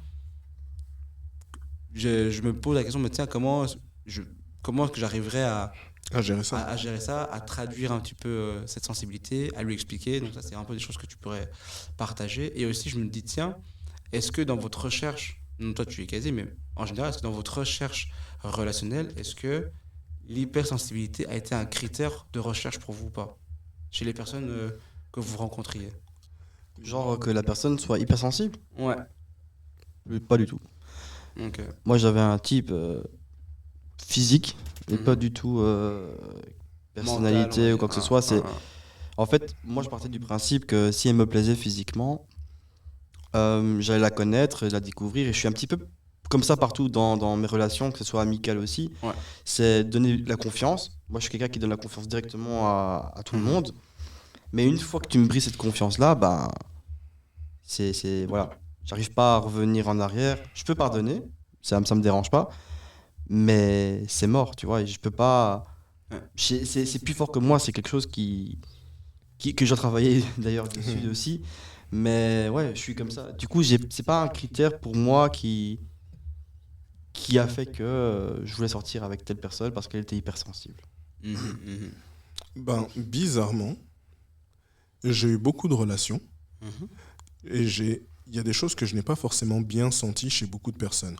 je me pose la question, mais tiens, comment est-ce que j'arriverais À gérer ça. à gérer ça, à traduire un petit peu cette sensibilité, à lui expliquer. Donc ça, c'est un peu des choses que tu pourrais partager. Et aussi, je me dis, tiens, est-ce que dans votre recherche, non, toi tu es quasi, mais en général, est-ce que dans votre recherche relationnelle, est-ce que l'hypersensibilité a été un critère de recherche pour vous ou pas? Chez les personnes que vous rencontriez? Genre que la personne soit hypersensible? Ouais. Pas du tout. Donc, Moi, j'avais un type physique et pas du tout personnalité mental, ou quoi que ce soit. En fait, moi, je partais du principe que si elle me plaisait physiquement, j'allais la connaître, la découvrir, et je suis un petit peu comme ça partout dans mes relations, que ce soit amicales aussi. Ouais. C'est donner la confiance. Moi, je suis quelqu'un qui donne la confiance directement à tout le monde. Mais une fois que tu me brises cette confiance-là, ben, voilà. J'arrive pas à revenir en arrière. Je peux pardonner, ça me dérange pas, mais c'est mort, tu vois. Et je peux pas. Ouais. C'est plus fort que moi. C'est quelque chose que j'ai travaillé d'ailleurs dessus aussi. Mais ouais, je suis comme ça. Du coup, c'est pas un critère pour moi qui a fait que je voulais sortir avec telle personne parce qu'elle était hypersensible. Ben, bizarrement, j'ai eu beaucoup de relations et il y a des choses que je n'ai pas forcément bien senties chez beaucoup de personnes.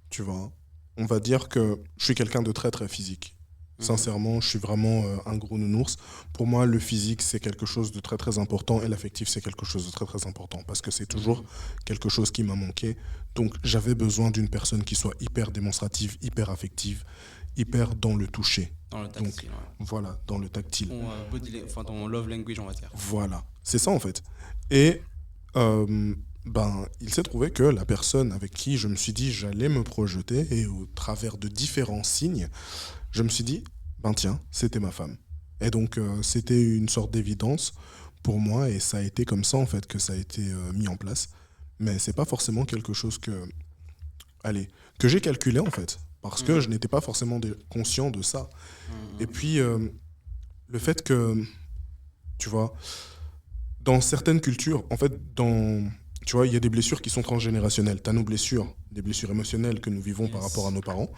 Tu vois, on va dire que je suis quelqu'un de très très physique. Sincèrement, je suis vraiment un gros nounours. Pour moi, le physique, c'est quelque chose de très très important et l'affectif, c'est quelque chose de très très important parce que c'est toujours quelque chose qui m'a manqué. Donc, j'avais besoin d'une personne qui soit hyper démonstrative, hyper affective, hyper dans le toucher. Dans le tactile. Donc, voilà, dans le tactile. Ton love language, on va dire. Voilà, c'est ça en fait. Et ben, il s'est trouvé que la personne avec qui je me suis dit j'allais me projeter et au travers de différents signes, je me suis dit, ben tiens, c'était ma femme. Et donc c'était une sorte d'évidence pour moi et ça a été comme ça en fait que ça a été mis en place. Mais c'est pas forcément quelque chose que j'ai calculé en fait, parce que je n'étais pas forcément conscient de ça. Et puis le fait que, tu vois, dans certaines cultures, en fait, tu vois, il y a des blessures qui sont transgénérationnelles. Tu as nos blessures, des blessures émotionnelles que nous vivons par rapport à nos parents,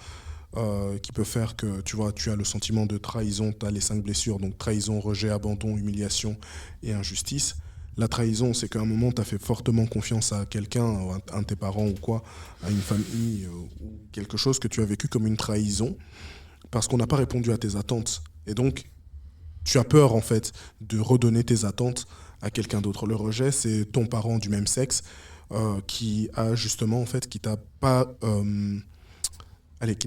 qui peut faire que, tu vois, tu as le sentiment de trahison, tu as les 5 blessures, donc trahison, rejet, abandon, humiliation et injustice. La trahison, c'est qu'à un moment, tu as fait fortement confiance à quelqu'un, à un de tes parents ou quoi, à une famille, ou quelque chose que tu as vécu comme une trahison, parce qu'on n'a pas répondu à tes attentes. Et donc, tu as peur, en fait, de redonner tes attentes à quelqu'un d'autre. Le rejet, c'est ton parent du même sexe qui a justement, en fait, qui ne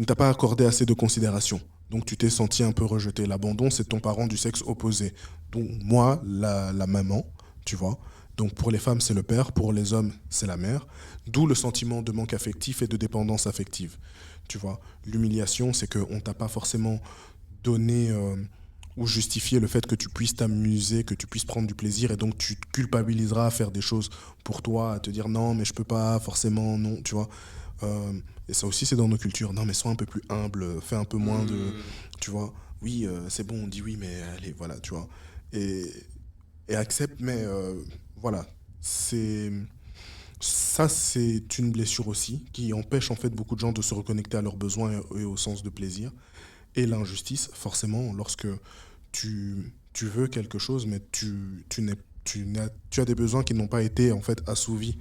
t'a pas accordé assez de considération. Donc tu t'es senti un peu rejeté. L'abandon, c'est ton parent du sexe opposé. Donc moi, la maman, tu vois. Donc pour les femmes, c'est le père, pour les hommes, c'est la mère. D'où le sentiment de manque affectif et de dépendance affective. Tu vois, l'humiliation, c'est qu'on ne t'a pas forcément donné ou justifié le fait que tu puisses t'amuser, que tu puisses prendre du plaisir, et donc tu te culpabiliseras à faire des choses pour toi, à te dire non, mais je peux pas, forcément, non, tu vois. Et ça aussi, c'est dans nos cultures. Non, mais sois un peu plus humble, fais un peu moins de. Tu vois, oui, c'est bon, on dit oui, mais allez, voilà, tu vois. Et, et accepte, mais voilà. C'est. Ça, c'est une blessure aussi qui empêche en fait beaucoup de gens de se reconnecter à leurs besoins et au sens de plaisir. Et l'injustice, forcément, lorsque tu veux quelque chose, mais tu as des besoins qui n'ont pas été en fait assouvis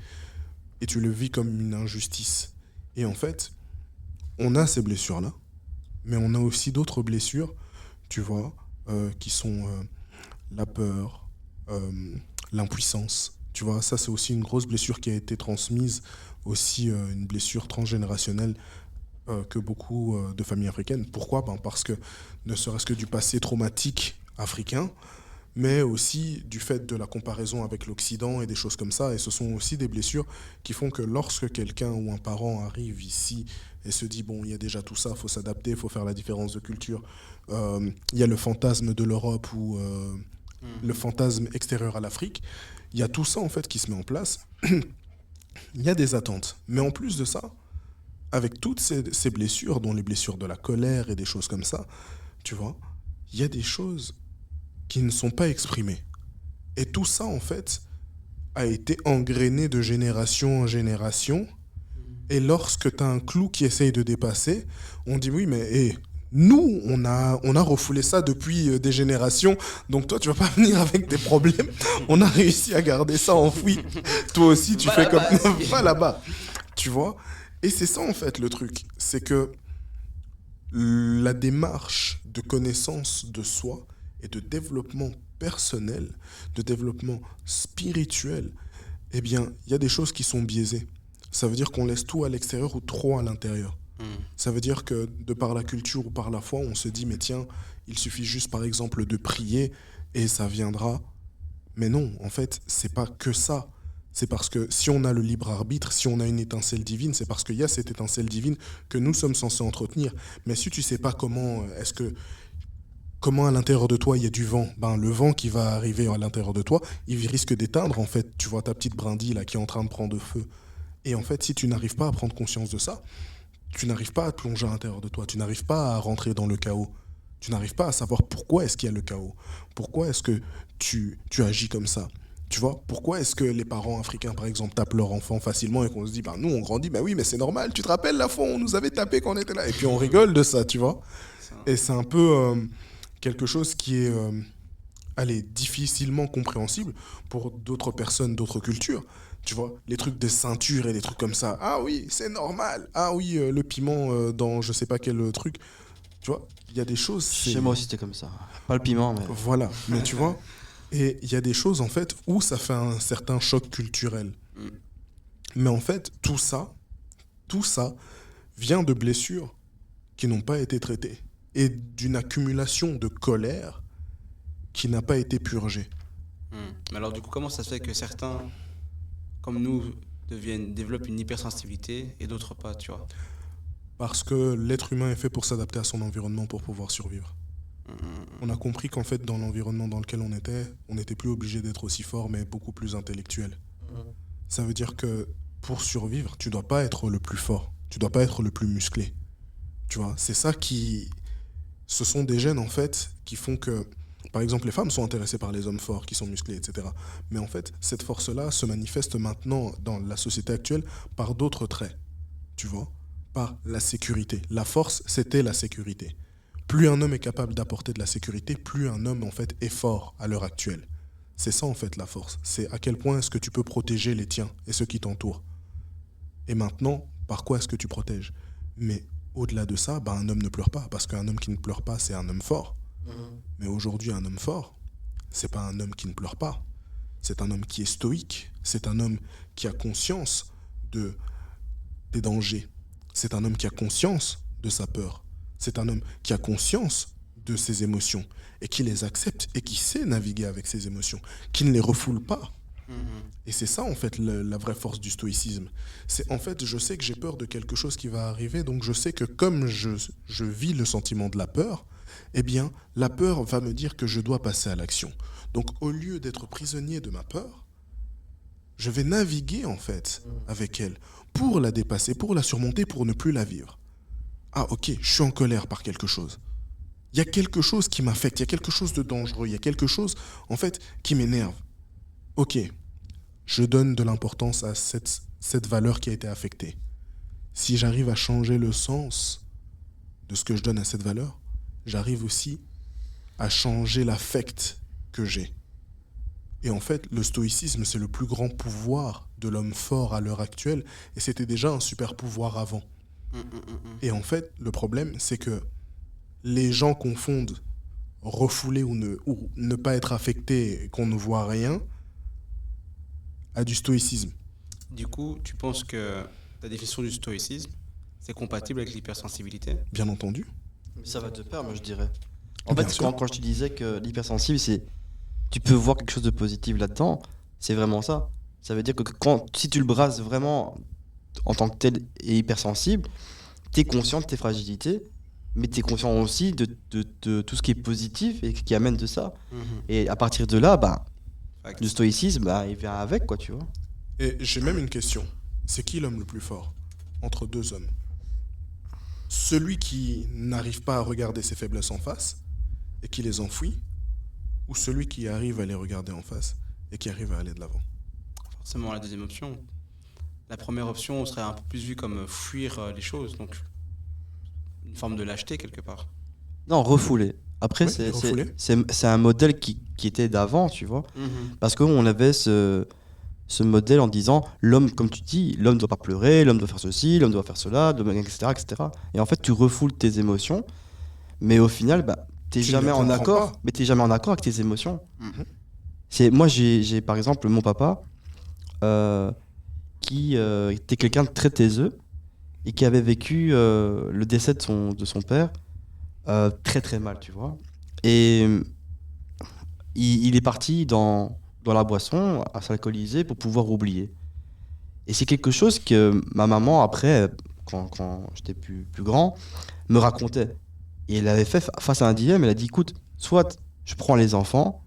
et tu le vis comme une injustice. Et en fait, on a ces blessures-là, mais on a aussi d'autres blessures, tu vois, qui sont la peur, l'impuissance. Tu vois, ça c'est aussi une grosse blessure qui a été transmise, aussi une blessure transgénérationnelle que beaucoup de familles africaines. Pourquoi? Parce que ne serait-ce que du passé traumatique africain, mais aussi du fait de la comparaison avec l'Occident et des choses comme ça. Et ce sont aussi des blessures qui font que lorsque quelqu'un ou un parent arrive ici et se dit, bon, il y a déjà tout ça, il faut s'adapter, il faut faire la différence de culture, il y a le fantasme de l'Europe ou le fantasme extérieur à l'Afrique, il y a tout ça en fait qui se met en place. Il y a des attentes. Mais en plus de ça, avec toutes ces blessures, dont les blessures de la colère et des choses comme ça, tu vois, il y a des choses qui ne sont pas exprimées. Et tout ça, en fait, a été engrainé de génération en génération. Et lorsque tu as un clou qui essaye de dépasser, on dit oui, mais nous, on a refoulé ça depuis des générations, donc toi, tu vas pas venir avec des problèmes. On a réussi à garder ça enfoui. Toi aussi, tu fais comme... Va là-bas. Tu vois? Et c'est ça, en fait, le truc. C'est que la démarche de connaissance de soi et de développement personnel, de développement spirituel, eh bien, il y a des choses qui sont biaisées. Ça veut dire qu'on laisse tout à l'extérieur ou trop à l'intérieur. Ça veut dire que de par la culture ou par la foi, on se dit, mais tiens, il suffit juste, par exemple, de prier et ça viendra. Mais non, en fait, c'est pas que ça. C'est parce que si on a le libre arbitre, si on a une étincelle divine, c'est parce qu'il y a cette étincelle divine que nous sommes censés entretenir. Mais si tu sais pas comment à l'intérieur de toi il y a du vent, le vent qui va arriver à l'intérieur de toi, il risque d'éteindre en fait. Tu vois ta petite brindille là qui est en train de prendre feu. Et en fait, si tu n'arrives pas à prendre conscience de ça, tu n'arrives pas à te plonger à l'intérieur de toi, tu n'arrives pas à rentrer dans le chaos. Tu n'arrives pas à savoir pourquoi est-ce qu'il y a le chaos. Pourquoi est-ce que tu agis comme ça. Tu vois, pourquoi est-ce que les parents africains, par exemple, tapent leur enfant facilement et qu'on se dit, nous, on grandit, oui, mais c'est normal, tu te rappelles, la fois, on nous avait tapé quand on était là. Et puis on rigole de ça, tu vois. Et c'est un peu quelque chose qui est, difficilement compréhensible pour d'autres personnes, d'autres cultures. Tu vois, les trucs de ceinture et des trucs comme ça. Ah oui, c'est normal. Ah oui, le piment dans je sais pas quel truc. Tu vois, il y a des choses... Chez moi aussi, c'était comme ça. Pas le piment, mais... Voilà, mais tu vois... Et il y a des choses, en fait, où ça fait un certain choc culturel. Mais en fait, tout ça vient de blessures qui n'ont pas été traitées et d'une accumulation de colère qui n'a pas été purgée. Mais alors, du coup, comment ça se fait que certains, comme nous, développent une hypersensibilité et d'autres pas, tu vois? Parce que l'être humain est fait pour s'adapter à son environnement pour pouvoir survivre. On a compris qu'en fait, dans l'environnement dans lequel on n'était plus obligé d'être aussi fort, mais beaucoup plus intellectuel. Ça veut dire que pour survivre, tu dois pas être le plus fort, tu dois pas être le plus musclé. Tu vois, c'est ça qui... Ce sont des gènes, en fait, qui font que, par exemple, les femmes sont intéressées par les hommes forts, qui sont musclés, etc. Mais en fait, cette force-là se manifeste maintenant, dans la société actuelle, par d'autres traits. Tu vois, par la sécurité. La force, c'était la sécurité. Plus un homme est capable d'apporter de la sécurité, plus un homme, en fait, est fort à l'heure actuelle. C'est ça en fait la force. C'est à quel point est-ce que tu peux protéger les tiens et ceux qui t'entourent. Et maintenant, par quoi est-ce que tu protèges? Mais au-delà de ça, un homme ne pleure pas, parce qu'un homme qui ne pleure pas, c'est un homme fort. Mais aujourd'hui, un homme fort, c'est pas un homme qui ne pleure pas. C'est un homme qui est stoïque. C'est un homme qui a conscience des dangers. C'est un homme qui a conscience de sa peur. C'est un homme qui a conscience de ses émotions et qui les accepte et qui sait naviguer avec ses émotions, qui ne les refoule pas. Et c'est ça en fait la vraie force du stoïcisme. C'est en fait, je sais que j'ai peur de quelque chose qui va arriver, donc je sais que comme je vis le sentiment de la peur, eh bien la peur va me dire que je dois passer à l'action. Donc au lieu d'être prisonnier de ma peur, je vais naviguer en fait avec elle pour la dépasser, pour la surmonter, pour ne plus la vivre. Ah ok, je suis en colère par quelque chose. Il y a quelque chose qui m'affecte, il y a quelque chose de dangereux, il y a quelque chose en fait qui m'énerve. Ok, je donne de l'importance à cette valeur qui a été affectée. Si j'arrive à changer le sens de ce que je donne à cette valeur, j'arrive aussi à changer l'affect que j'ai. Et en fait, le stoïcisme, c'est le plus grand pouvoir de l'homme fort à l'heure actuelle, et c'était déjà un super pouvoir avant. Et en fait, le problème, c'est que les gens confondent refouler ou ne pas être affecté, qu'on ne voit rien, à du stoïcisme. Du coup, tu penses que la définition du stoïcisme, c'est compatible avec l'hypersensibilité? Bien entendu. Ça va de pair, moi je dirais. En Bien fait, sûr. quand je te disais que l'hypersensible, tu peux voir quelque chose de positif là-dedans, c'est vraiment ça. Ça veut dire que si tu le brasses vraiment en tant que tel et hypersensible, tu es conscient de tes fragilités, mais tu es conscient aussi de tout ce qui est positif et qui amène de ça. Et à partir de là, le stoïcisme, il vient avec, quoi, tu vois. Et j'ai même une question. C'est qui l'homme le plus fort entre deux hommes? Celui qui n'arrive pas à regarder ses faiblesses en face et qui les enfouit, ou celui qui arrive à les regarder en face et qui arrive à aller de l'avant? Forcément la deuxième option. La première option serait un peu plus vue comme fuir les choses, donc une forme de lâcheté quelque part. Non, refouler. Après, Oui, refouler. c'est un modèle qui était d'avant, tu vois. Parce qu'on avait ce modèle en disant, l'homme, comme tu dis, l'homme ne doit pas pleurer, l'homme doit faire ceci, l'homme doit faire cela, etc., etc. Et en fait, tu refoules tes émotions, mais au final, t'es Tu ne jamais les en comprends accord. pas. Mais t'es jamais en accord avec tes émotions. Moi, j'ai par exemple mon papa qui était quelqu'un de très taiseux et qui avait vécu le décès de son père très très mal, tu vois. Et il est parti dans la boisson à s'alcooliser pour pouvoir oublier. Et c'est quelque chose que ma maman, après, quand j'étais plus grand, me racontait. Et elle avait fait face à un dilemme, elle a dit, écoute, soit je prends les enfants,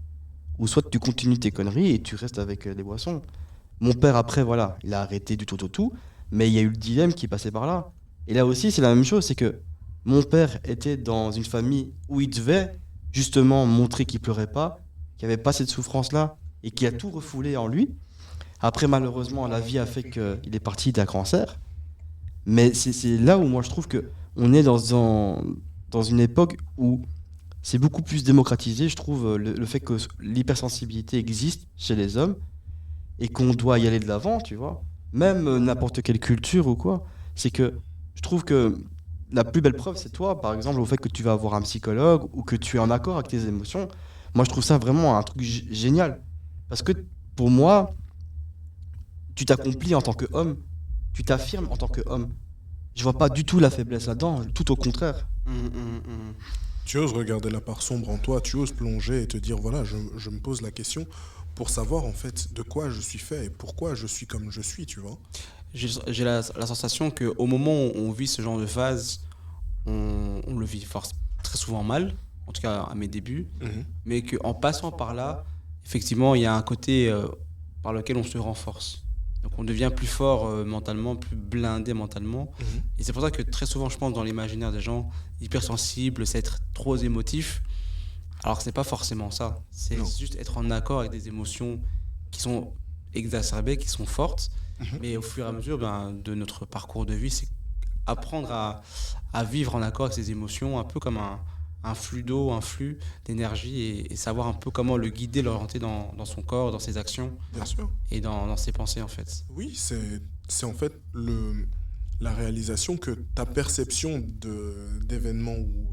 ou soit tu continues tes conneries et tu restes avec les boissons. Mon père, après, voilà, il a arrêté du tout, mais il y a eu le dilemme qui passait par là. Et là aussi, c'est la même chose, c'est que mon père était dans une famille où il devait justement montrer qu'il pleurait pas, qu'il n'y avait pas cette souffrance-là, et qu'il a tout refoulé en lui. Après, malheureusement, la vie a fait qu'il est parti d'un cancer. Mais c'est là où moi je trouve qu'on est dans une époque où c'est beaucoup plus démocratisé, je trouve, le fait que l'hypersensibilité existe chez les hommes et qu'on doit y aller de l'avant, tu vois. Même n'importe quelle culture ou quoi. C'est que je trouve que la plus belle preuve, c'est toi, par exemple, au fait que tu vas avoir un psychologue ou que tu es en accord avec tes émotions. Moi, je trouve ça vraiment un truc génial. Parce que pour moi, tu t'accomplis en tant qu'homme, tu t'affirmes en tant qu'homme. Je vois pas du tout la faiblesse là-dedans, tout au contraire. Tu oses regarder la part sombre en toi, tu oses plonger et te dire, voilà, je me pose la question pour savoir en fait de quoi je suis fait et pourquoi je suis comme je suis, tu vois. J'ai la sensation qu'au moment où on vit ce genre de phase, on le vit très souvent mal, en tout cas à mes débuts, mais qu'en passant par là, effectivement, il y a un côté par lequel on se renforce. Donc on devient plus fort mentalement, plus blindé mentalement. Et c'est pour ça que très souvent, je pense, dans l'imaginaire des gens, hypersensibles, c'est être trop émotif. Alors que ce n'est pas forcément ça. C'est juste être en accord avec des émotions qui sont exacerbées, qui sont fortes. Mais au fur et à mesure de notre parcours de vie, c'est apprendre à vivre en accord avec ces émotions, un peu comme un flux d'eau, un flux d'énergie et savoir un peu comment le guider, l'orienter dans son corps, dans ses actions Bien sûr. et dans ses pensées en fait. Oui, c'est en fait la réalisation que ta perception d'événements ou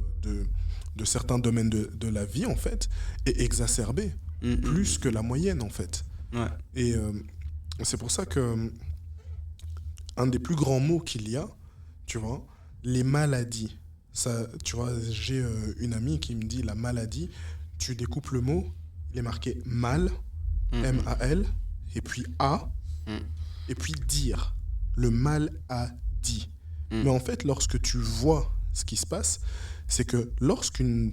de certains domaines de la vie, en fait, est exacerbée plus que la moyenne, en fait. Ouais. Et c'est pour ça que un des plus grands mots qu'il y a, tu vois, les maladies. Ça, tu vois, j'ai une amie qui me dit la maladie, tu découpes le mot, il est marqué mal, M-A-L, et puis A, et puis dire. Le mal a dit. Mais en fait, lorsque tu vois ce qui se passe, c'est que lorsqu'un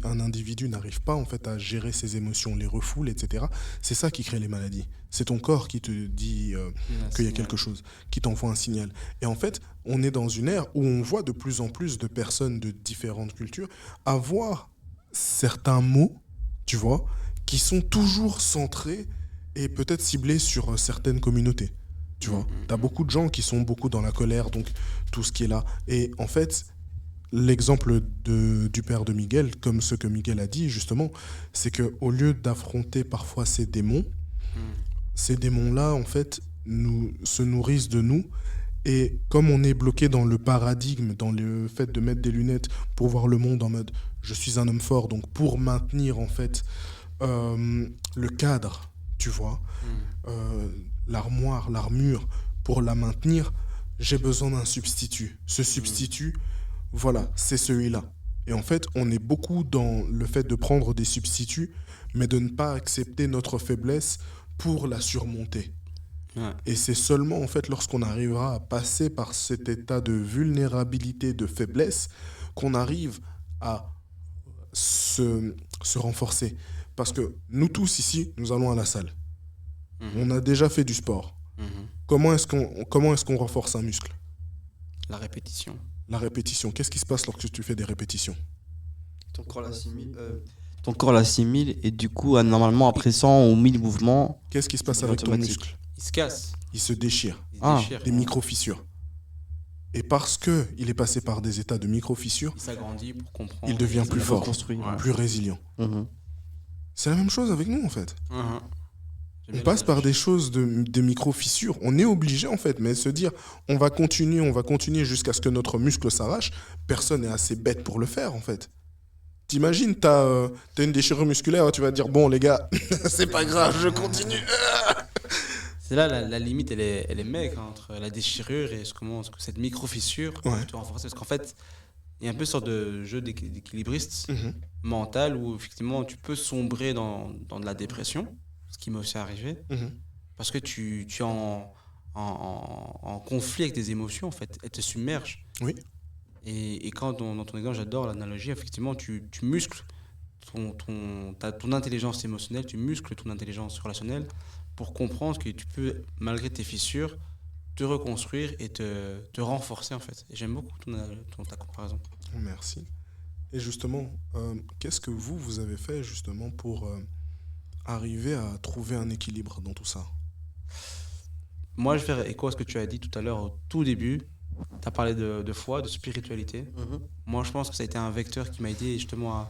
individu n'arrive pas en fait à gérer ses émotions, les refoule, etc., c'est ça qui crée les maladies. C'est ton corps qui te dit qu'il y a quelque chose, qui t'envoie un signal. Et en fait, on est dans une ère où on voit de plus en plus de personnes de différentes cultures avoir certains mots, tu vois, qui sont toujours centrés et peut-être ciblés sur certaines communautés. Tu vois, t'as beaucoup de gens qui sont beaucoup dans la colère, donc tout ce qui est là. Et en fait, l'exemple du père de Miguel, comme ce que Miguel a dit justement, c'est qu'au lieu d'affronter parfois ces démons-là, en fait, se nourrissent de nous. Et comme on est bloqué dans le paradigme, dans le fait de mettre des lunettes pour voir le monde en mode « je suis un homme fort », donc pour maintenir en fait le cadre, tu vois, l'armure, pour la maintenir, j'ai besoin d'un substitut. Ce substitut, voilà, c'est celui-là. Et en fait, on est beaucoup dans le fait de prendre des substituts, mais de ne pas accepter notre faiblesse pour la surmonter. Ouais. Et c'est seulement en fait lorsqu'on arrivera à passer par cet état de vulnérabilité, de faiblesse, qu'on arrive à se renforcer. Parce que nous tous ici, nous allons à la salle. On a déjà fait du sport. Comment est-ce qu'on renforce un muscle? La répétition. La répétition. Qu'est-ce qui se passe lorsque tu fais des répétitions? Ton corps l'assimile et du coup, normalement, après 100 ou 1000 mouvements, Qu'est-ce qui se passe c'est avec ton automatique. muscle? Il se casse. Il se déchire. Il se Ah. déchire. Des micro-fissures. Et parce qu'il est passé par des états de micro-fissures, Il s'agrandit pour comprendre. il devient plus fort, reconstruit. plus résilient. C'est la même chose avec nous en fait. J'aime On bien passe par l'image. des choses des micro-fissures. On est obligé en fait, mais se dire on va continuer jusqu'à ce que notre muscle s'arrache, personne n'est assez bête pour le faire en fait. T'imagines, t'as une déchirure musculaire, tu vas te dire bon les gars, c'est pas grave, je continue. C'est là la limite, elle est maigre entre la déchirure et ce que cette micro-fissure Ouais. que tu renforces. Parce qu'en fait, il y a un peu une sorte de jeu d'équilibriste Mhm. mental où effectivement tu peux sombrer dans de la dépression, ce qui m'est aussi arrivé, Mhm. parce que tu es en conflit avec tes émotions, en fait. Elles te submergent. Oui. Et quand dans ton exemple, j'adore l'analogie, effectivement, tu muscles ton intelligence émotionnelle, tu muscles ton intelligence relationnelle pour comprendre que tu peux, malgré tes fissures, te reconstruire et te renforcer, en fait. Et j'aime beaucoup ta comparaison. Merci. Et justement, qu'est-ce que vous avez fait justement pour arriver à trouver un équilibre dans tout ça? Moi, je vais faire écho à ce que tu as dit tout à l'heure au tout début. Tu as parlé de foi, de spiritualité. Moi, je pense que ça a été un vecteur qui m'a aidé justement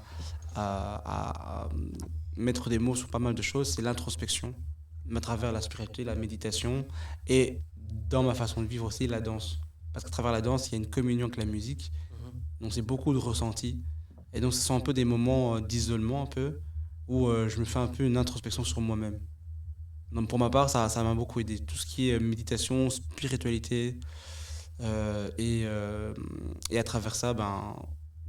à mettre des mots sur pas mal de choses. C'est l'introspection, à travers la spiritualité, la méditation et dans ma façon de vivre aussi, la danse. Parce qu'à travers la danse, il y a une communion avec la musique. Donc, c'est beaucoup de ressentis. Et donc, ce sont un peu des moments d'isolement, un peu, où je me fais un peu une introspection sur moi-même. Donc, pour ma part, ça m'a beaucoup aidé. Tout ce qui est méditation, spiritualité, et à travers ça,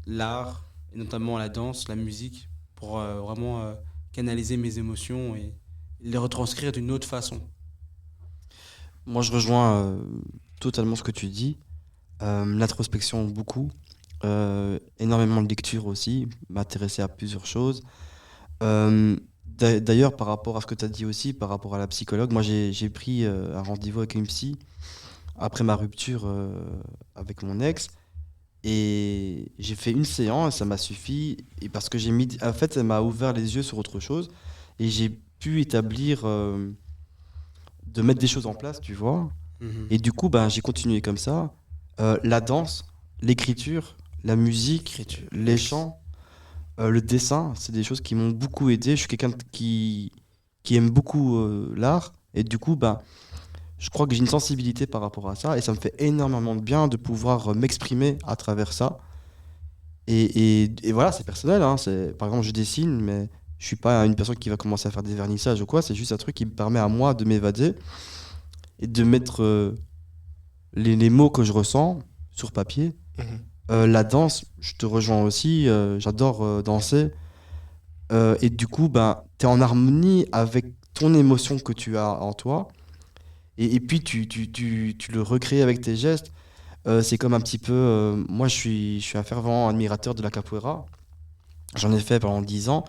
l'art, et notamment la danse, la musique, pour vraiment canaliser mes émotions et les retranscrire d'une autre façon. Moi, je rejoins totalement ce que tu dis. L'introspection, beaucoup. Énormément de lecture aussi, m'intéresser à plusieurs choses. D'ailleurs, par rapport à ce que tu as dit aussi, par rapport à la psychologue, moi j'ai pris un rendez-vous avec une psy après ma rupture avec mon ex. Et j'ai fait une séance, ça m'a suffi. Et parce que en fait, ça m'a ouvert les yeux sur autre chose. Et j'ai pu établir, de mettre des choses en place, tu vois. Et du coup, j'ai continué comme ça. La danse, l'écriture, la musique, Écriture. les chants, le dessin, c'est des choses qui m'ont beaucoup aidé. Je suis quelqu'un qui aime beaucoup l'art. Et du coup, bah, je crois que j'ai une sensibilité par rapport à ça. Et ça me fait énormément de bien de pouvoir m'exprimer à travers ça. Et voilà, c'est personnel, hein. Par exemple, je dessine, mais je suis pas une personne qui va commencer à faire des vernissages ou quoi. C'est juste un truc qui me permet à moi de m'évader et de mettre les mots que je ressens sur papier. Mhm. La danse, je te rejoins aussi. J'adore danser. Et du coup, ben, tu es en harmonie avec ton émotion que tu as en toi. Et puis, tu le recrées avec tes gestes. C'est comme un petit peu. Moi, je suis un fervent admirateur de la capoeira. J'en ai fait pendant 10 ans.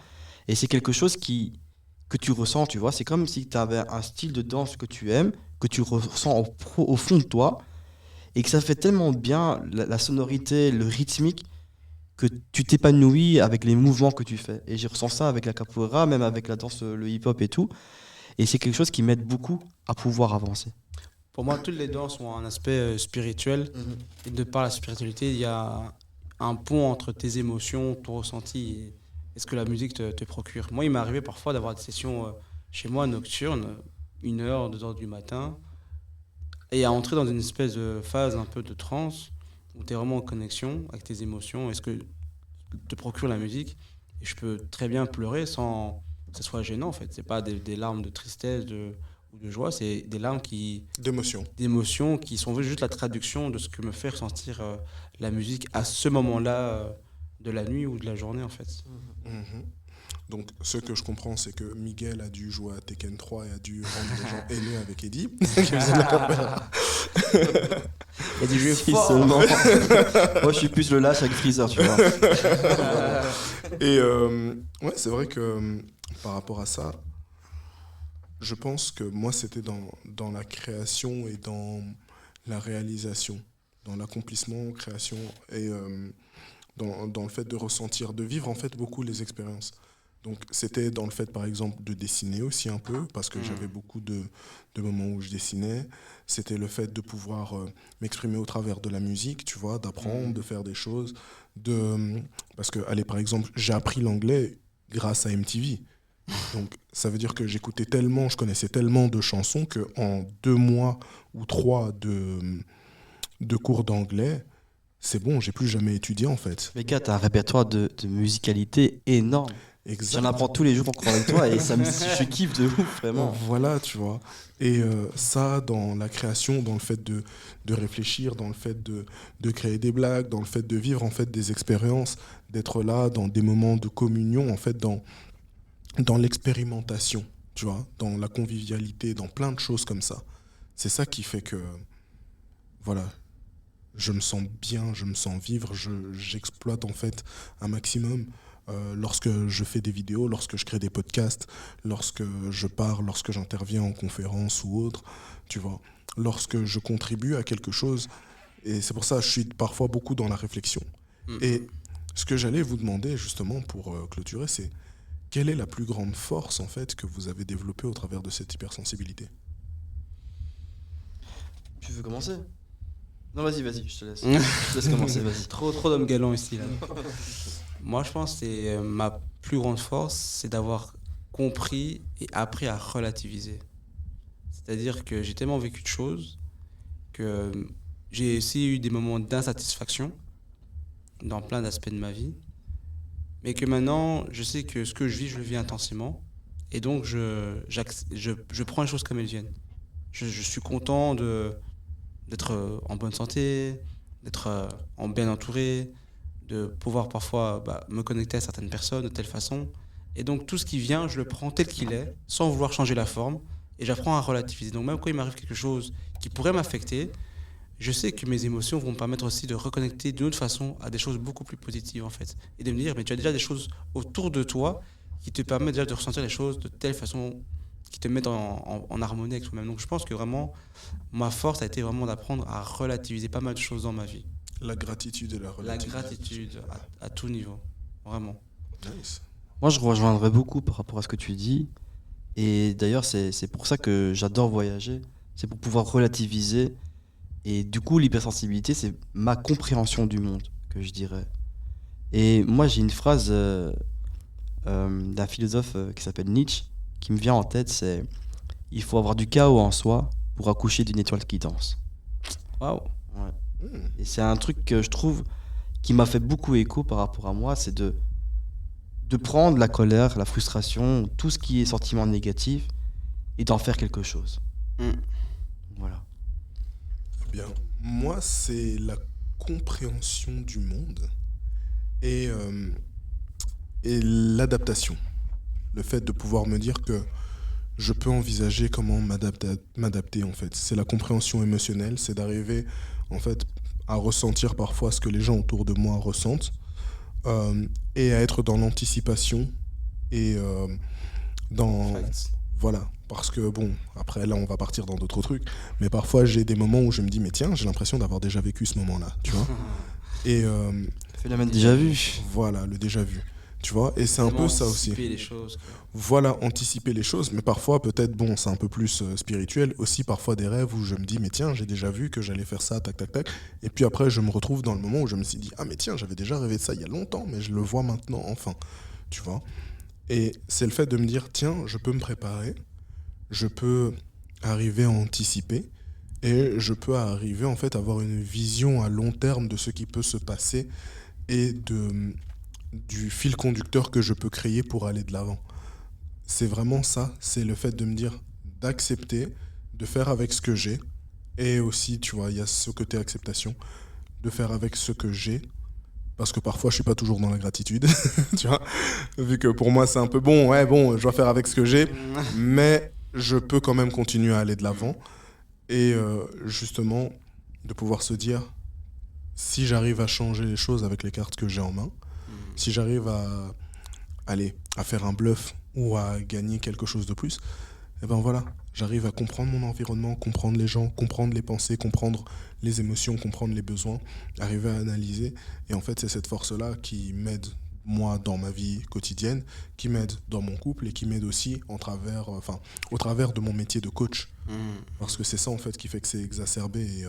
Et c'est quelque chose que tu ressens, tu vois. C'est comme si tu avais un style de danse que tu aimes, que tu ressens au fond de toi. Et que ça fait tellement bien, la sonorité, le rythmique, que tu t'épanouis avec les mouvements que tu fais. Et je ressens ça avec la capoeira, même avec la danse, le hip-hop et tout. Et c'est quelque chose qui m'aide beaucoup à pouvoir avancer. Pour moi, toutes les danses ont un aspect spirituel. Et de par la spiritualité, il y a un pont entre tes émotions, ton ressenti et ce que la musique te procure. Moi, il m'est arrivé parfois d'avoir des sessions chez moi nocturnes, 1h, 2h du matin, et à entrer dans une espèce de phase un peu de transe, où tu es vraiment en connexion avec tes émotions et ce que te procure la musique. Et je peux très bien pleurer sans que ce soit gênant, en fait. C'est pas des larmes de tristesse ou de joie, c'est des larmes D'émotion. d'émotions qui sont juste la traduction de ce que me fait ressentir la musique à ce moment-là de la nuit ou de la journée, en fait. Mhm. Donc, ce que je comprends, c'est que Miguel a dû jouer à Tekken 3 et a dû rendre les gens haineux avec Eddie, qui faisait de la capoeira. Il y a du jeu Si fort. seulement. Moi, je suis plus le lâche avec Freezer, tu vois. Et ouais, c'est vrai que par rapport à ça, je pense que moi, c'était dans la création et dans la réalisation, dans l'accomplissement, création et dans le fait de ressentir, de vivre en fait beaucoup les expériences. Donc c'était dans le fait par exemple de dessiner aussi un peu, parce que j'avais beaucoup de moments où je dessinais. C'était le fait de pouvoir m'exprimer au travers de la musique, tu vois, d'apprendre, de faire des choses. Parce que, allez, par exemple, j'ai appris l'anglais grâce à MTV. Donc ça veut dire que j'écoutais tellement, je connaissais tellement de chansons qu'en 2 mois ou 3 de cours d'anglais, c'est bon, j'ai plus jamais étudié en fait. Mais gars, t'as un répertoire de musicalité énorme. J'en apprends tous les jours en croisant avec toi et je kiffe de ouf, vraiment. Voilà, tu vois. Et ça, dans la création, dans le fait de réfléchir, dans le fait de créer des blagues, dans le fait de vivre en fait des expériences, d'être là dans des moments de communion, en fait, dans l'expérimentation, tu vois, dans la convivialité, dans plein de choses comme ça. C'est ça qui fait que, voilà, je me sens bien, je me sens vivre, j'exploite en fait un maximum lorsque je fais des vidéos, lorsque je crée des podcasts, lorsque je parle, lorsque j'interviens en conférence ou autre, tu vois, lorsque je contribue à quelque chose. Et c'est pour ça que je suis parfois beaucoup dans la réflexion. Et ce que j'allais vous demander justement pour clôturer, c'est quelle est la plus grande force en fait que vous avez développée au travers de cette hypersensibilité? Tu veux commencer? Non, vas-y, je te laisse. Je te laisse commencer, vas-y. Trop d'hommes galants ici, là. Moi, je pense que ma plus grande force, c'est d'avoir compris et appris à relativiser. C'est-à-dire que j'ai tellement vécu de choses que j'ai aussi eu des moments d'insatisfaction dans plein d'aspects de ma vie, mais que maintenant, je sais que ce que je vis, je le vis intensément, et donc je prends les choses comme elles viennent. Je suis content d'être en bonne santé, d'être en bien entouré, de pouvoir parfois me connecter à certaines personnes de telle façon. Et donc tout ce qui vient, je le prends tel qu'il est, sans vouloir changer la forme, et j'apprends à relativiser. Donc même quand il m'arrive quelque chose qui pourrait m'affecter, je sais que mes émotions vont me permettre aussi de reconnecter d'une autre façon à des choses beaucoup plus positives en fait. Et de me dire, mais tu as déjà des choses autour de toi qui te permettent déjà de ressentir les choses de telle façon, qui te mettent en harmonie avec toi-même. Donc je pense que vraiment, ma force a été vraiment d'apprendre à relativiser pas mal de choses dans ma vie. La gratitude et la La relativité. gratitude à tout niveau, vraiment. Nice. Moi, je rejoindrais beaucoup par rapport à ce que tu dis. Et d'ailleurs, c'est pour ça que j'adore voyager. C'est pour pouvoir relativiser. Et du coup, l'hypersensibilité, c'est ma compréhension du monde. que je dirais. Et moi, j'ai une phrase d'un philosophe qui s'appelle Nietzsche qui me vient en tête, c'est « Il faut avoir du chaos en soi pour accoucher d'une étoile qui danse ». Waouh. Ouais. Et c'est un truc que je trouve qui m'a fait beaucoup écho par rapport à moi, c'est de prendre la colère, la frustration, tout ce qui est sentiment négatif et d'en faire quelque chose. Mm. Voilà. Bien. Moi, c'est la compréhension du monde et l'adaptation. Le fait de pouvoir me dire que je peux envisager comment m'adapter en fait. C'est la compréhension émotionnelle, c'est d'arriver en fait à ressentir parfois ce que les gens autour de moi ressentent et à être dans l'anticipation et dans... Facts. Voilà, parce que bon, après là on va partir dans d'autres trucs, mais parfois j'ai des moments où je me dis mais tiens, j'ai l'impression d'avoir déjà vécu ce moment-là, tu vois. Et Phénomène déjà vu. voilà, le déjà vu, tu vois, et c'est un peu ça aussi. Anticiper les choses. Voilà, anticiper les choses, mais parfois peut-être, bon, c'est un peu plus spirituel, aussi parfois des rêves où je me dis, mais tiens, j'ai déjà vu que j'allais faire ça, tac, tac, tac, et puis après je me retrouve dans le moment où je me suis dit, ah mais tiens, j'avais déjà rêvé de ça il y a longtemps, mais je le vois maintenant, enfin, tu vois. Et c'est le fait de me dire, tiens, je peux me préparer, je peux arriver à anticiper, et je peux arriver en fait à avoir une vision à long terme de ce qui peut se passer et du fil conducteur que je peux créer pour aller de l'avant. C'est vraiment ça, c'est le fait de me dire, d'accepter, de faire avec ce que j'ai, et aussi, tu vois, il y a ce côté acceptation, de faire avec ce que j'ai, parce que parfois je suis pas toujours dans la gratitude, tu vois, vu que pour moi c'est un peu bon, ouais, bon, je dois faire avec ce que j'ai, mais je peux quand même continuer à aller de l'avant, et justement, de pouvoir se dire, si j'arrive à changer les choses avec les cartes que j'ai en main, si j'arrive à faire un bluff ou à gagner quelque chose de plus, et ben voilà, j'arrive à comprendre mon environnement, comprendre les gens, comprendre les pensées, comprendre les émotions, comprendre les besoins, arriver à analyser. Et en fait, c'est cette force-là qui m'aide, moi, dans ma vie quotidienne, qui m'aide dans mon couple et qui m'aide aussi au travers de mon métier de coach. Parce que c'est ça, en fait, qui fait que c'est exacerbé. Et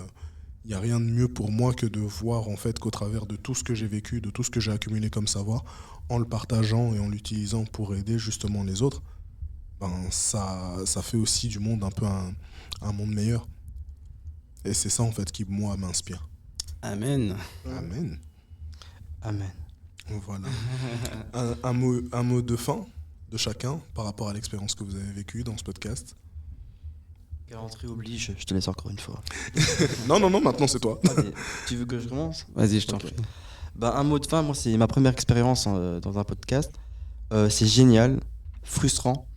il n'y a rien de mieux pour moi que de voir, en fait, qu'au travers de tout ce que j'ai vécu, de tout ce que j'ai accumulé comme savoir, en le partageant et en l'utilisant pour aider justement les autres, ben ça fait aussi du monde un peu un monde meilleur. Et c'est ça en fait qui, moi, m'inspire. Amen. Amen. Amen. Voilà. Un mot de fin de chacun par rapport à l'expérience que vous avez vécue dans ce podcast. Galanterie oblige, je te laisse encore une fois. Non, maintenant c'est toi. Allez, tu veux que je commence ? Vas-y, je t'en Ok. prie. Bah, un mot de fin, moi c'est ma première expérience dans un podcast. C'est génial, frustrant,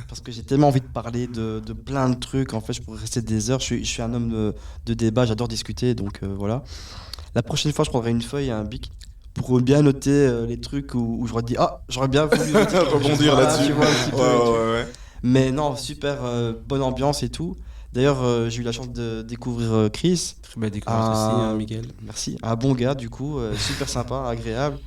parce que j'ai tellement envie de parler de plein de trucs. En fait, je pourrais rester des heures. Je suis un homme de débat, j'adore discuter, donc voilà. La prochaine fois, je prendrai une feuille et un bic pour bien noter les trucs où j'aurais dit ah, j'aurais bien voulu Rebondir Voilà, là-dessus. tu vois, un petit peu, et tout. Ouais. Mais non, super bonne ambiance et tout. D'ailleurs, j'ai eu la chance de découvrir Chris. Très belle découverte aussi, hein, Miguel. Merci. Un bon gars, du coup, super sympa, agréable.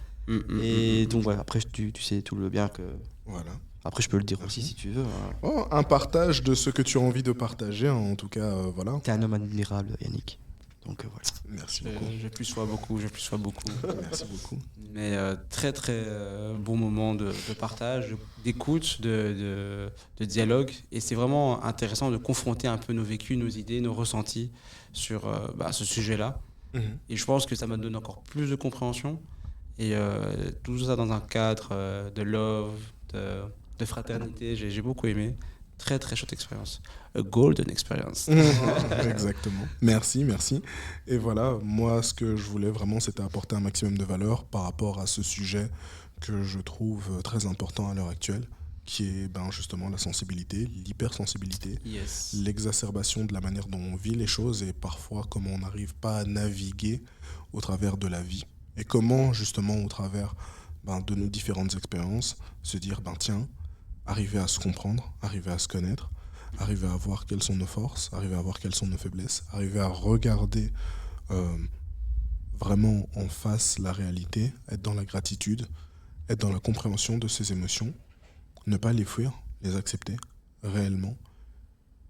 Et donc voilà, après tu sais tout le bien que. Voilà. Après, je peux le dire aussi si tu veux. Hein. Oh, un partage de ce que tu as envie de partager, hein, en tout cas, voilà. T'es un homme admirable, Yannick. Donc voilà. Merci beaucoup. Je plus sois beaucoup. Merci beaucoup. Mais très bon moment de partage, d'écoute, de dialogue. Et c'est vraiment intéressant de confronter un peu nos vécus, nos idées, nos ressentis sur ce sujet-là. Mhm. Et je pense que ça m'a donné encore plus de compréhension. Et tout ça dans un cadre de love, de fraternité. J'ai beaucoup aimé. Très chouette expérience. A golden experience. Exactement. Merci. Et voilà, moi, ce que je voulais vraiment, c'était apporter un maximum de valeur par rapport à ce sujet que je trouve très important à l'heure actuelle, qui est justement la sensibilité, l'hypersensibilité, Yes. l'exacerbation de la manière dont on vit les choses et parfois comment on n'arrive pas à naviguer au travers de la vie. Et comment, justement, au travers de nos différentes expériences, se dire, tiens, arriver à se comprendre, arriver à se connaître, arriver à voir quelles sont nos forces, arriver à voir quelles sont nos faiblesses, arriver à regarder vraiment en face la réalité, être dans la gratitude, être dans la compréhension de ses émotions, ne pas les fuir, les accepter réellement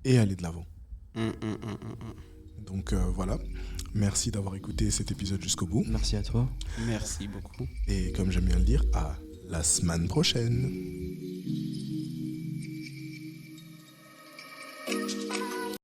et aller de l'avant. Donc voilà. Merci d'avoir écouté cet épisode jusqu'au bout. Merci à toi. Merci beaucoup. Et comme j'aime bien le dire, à la semaine prochaine.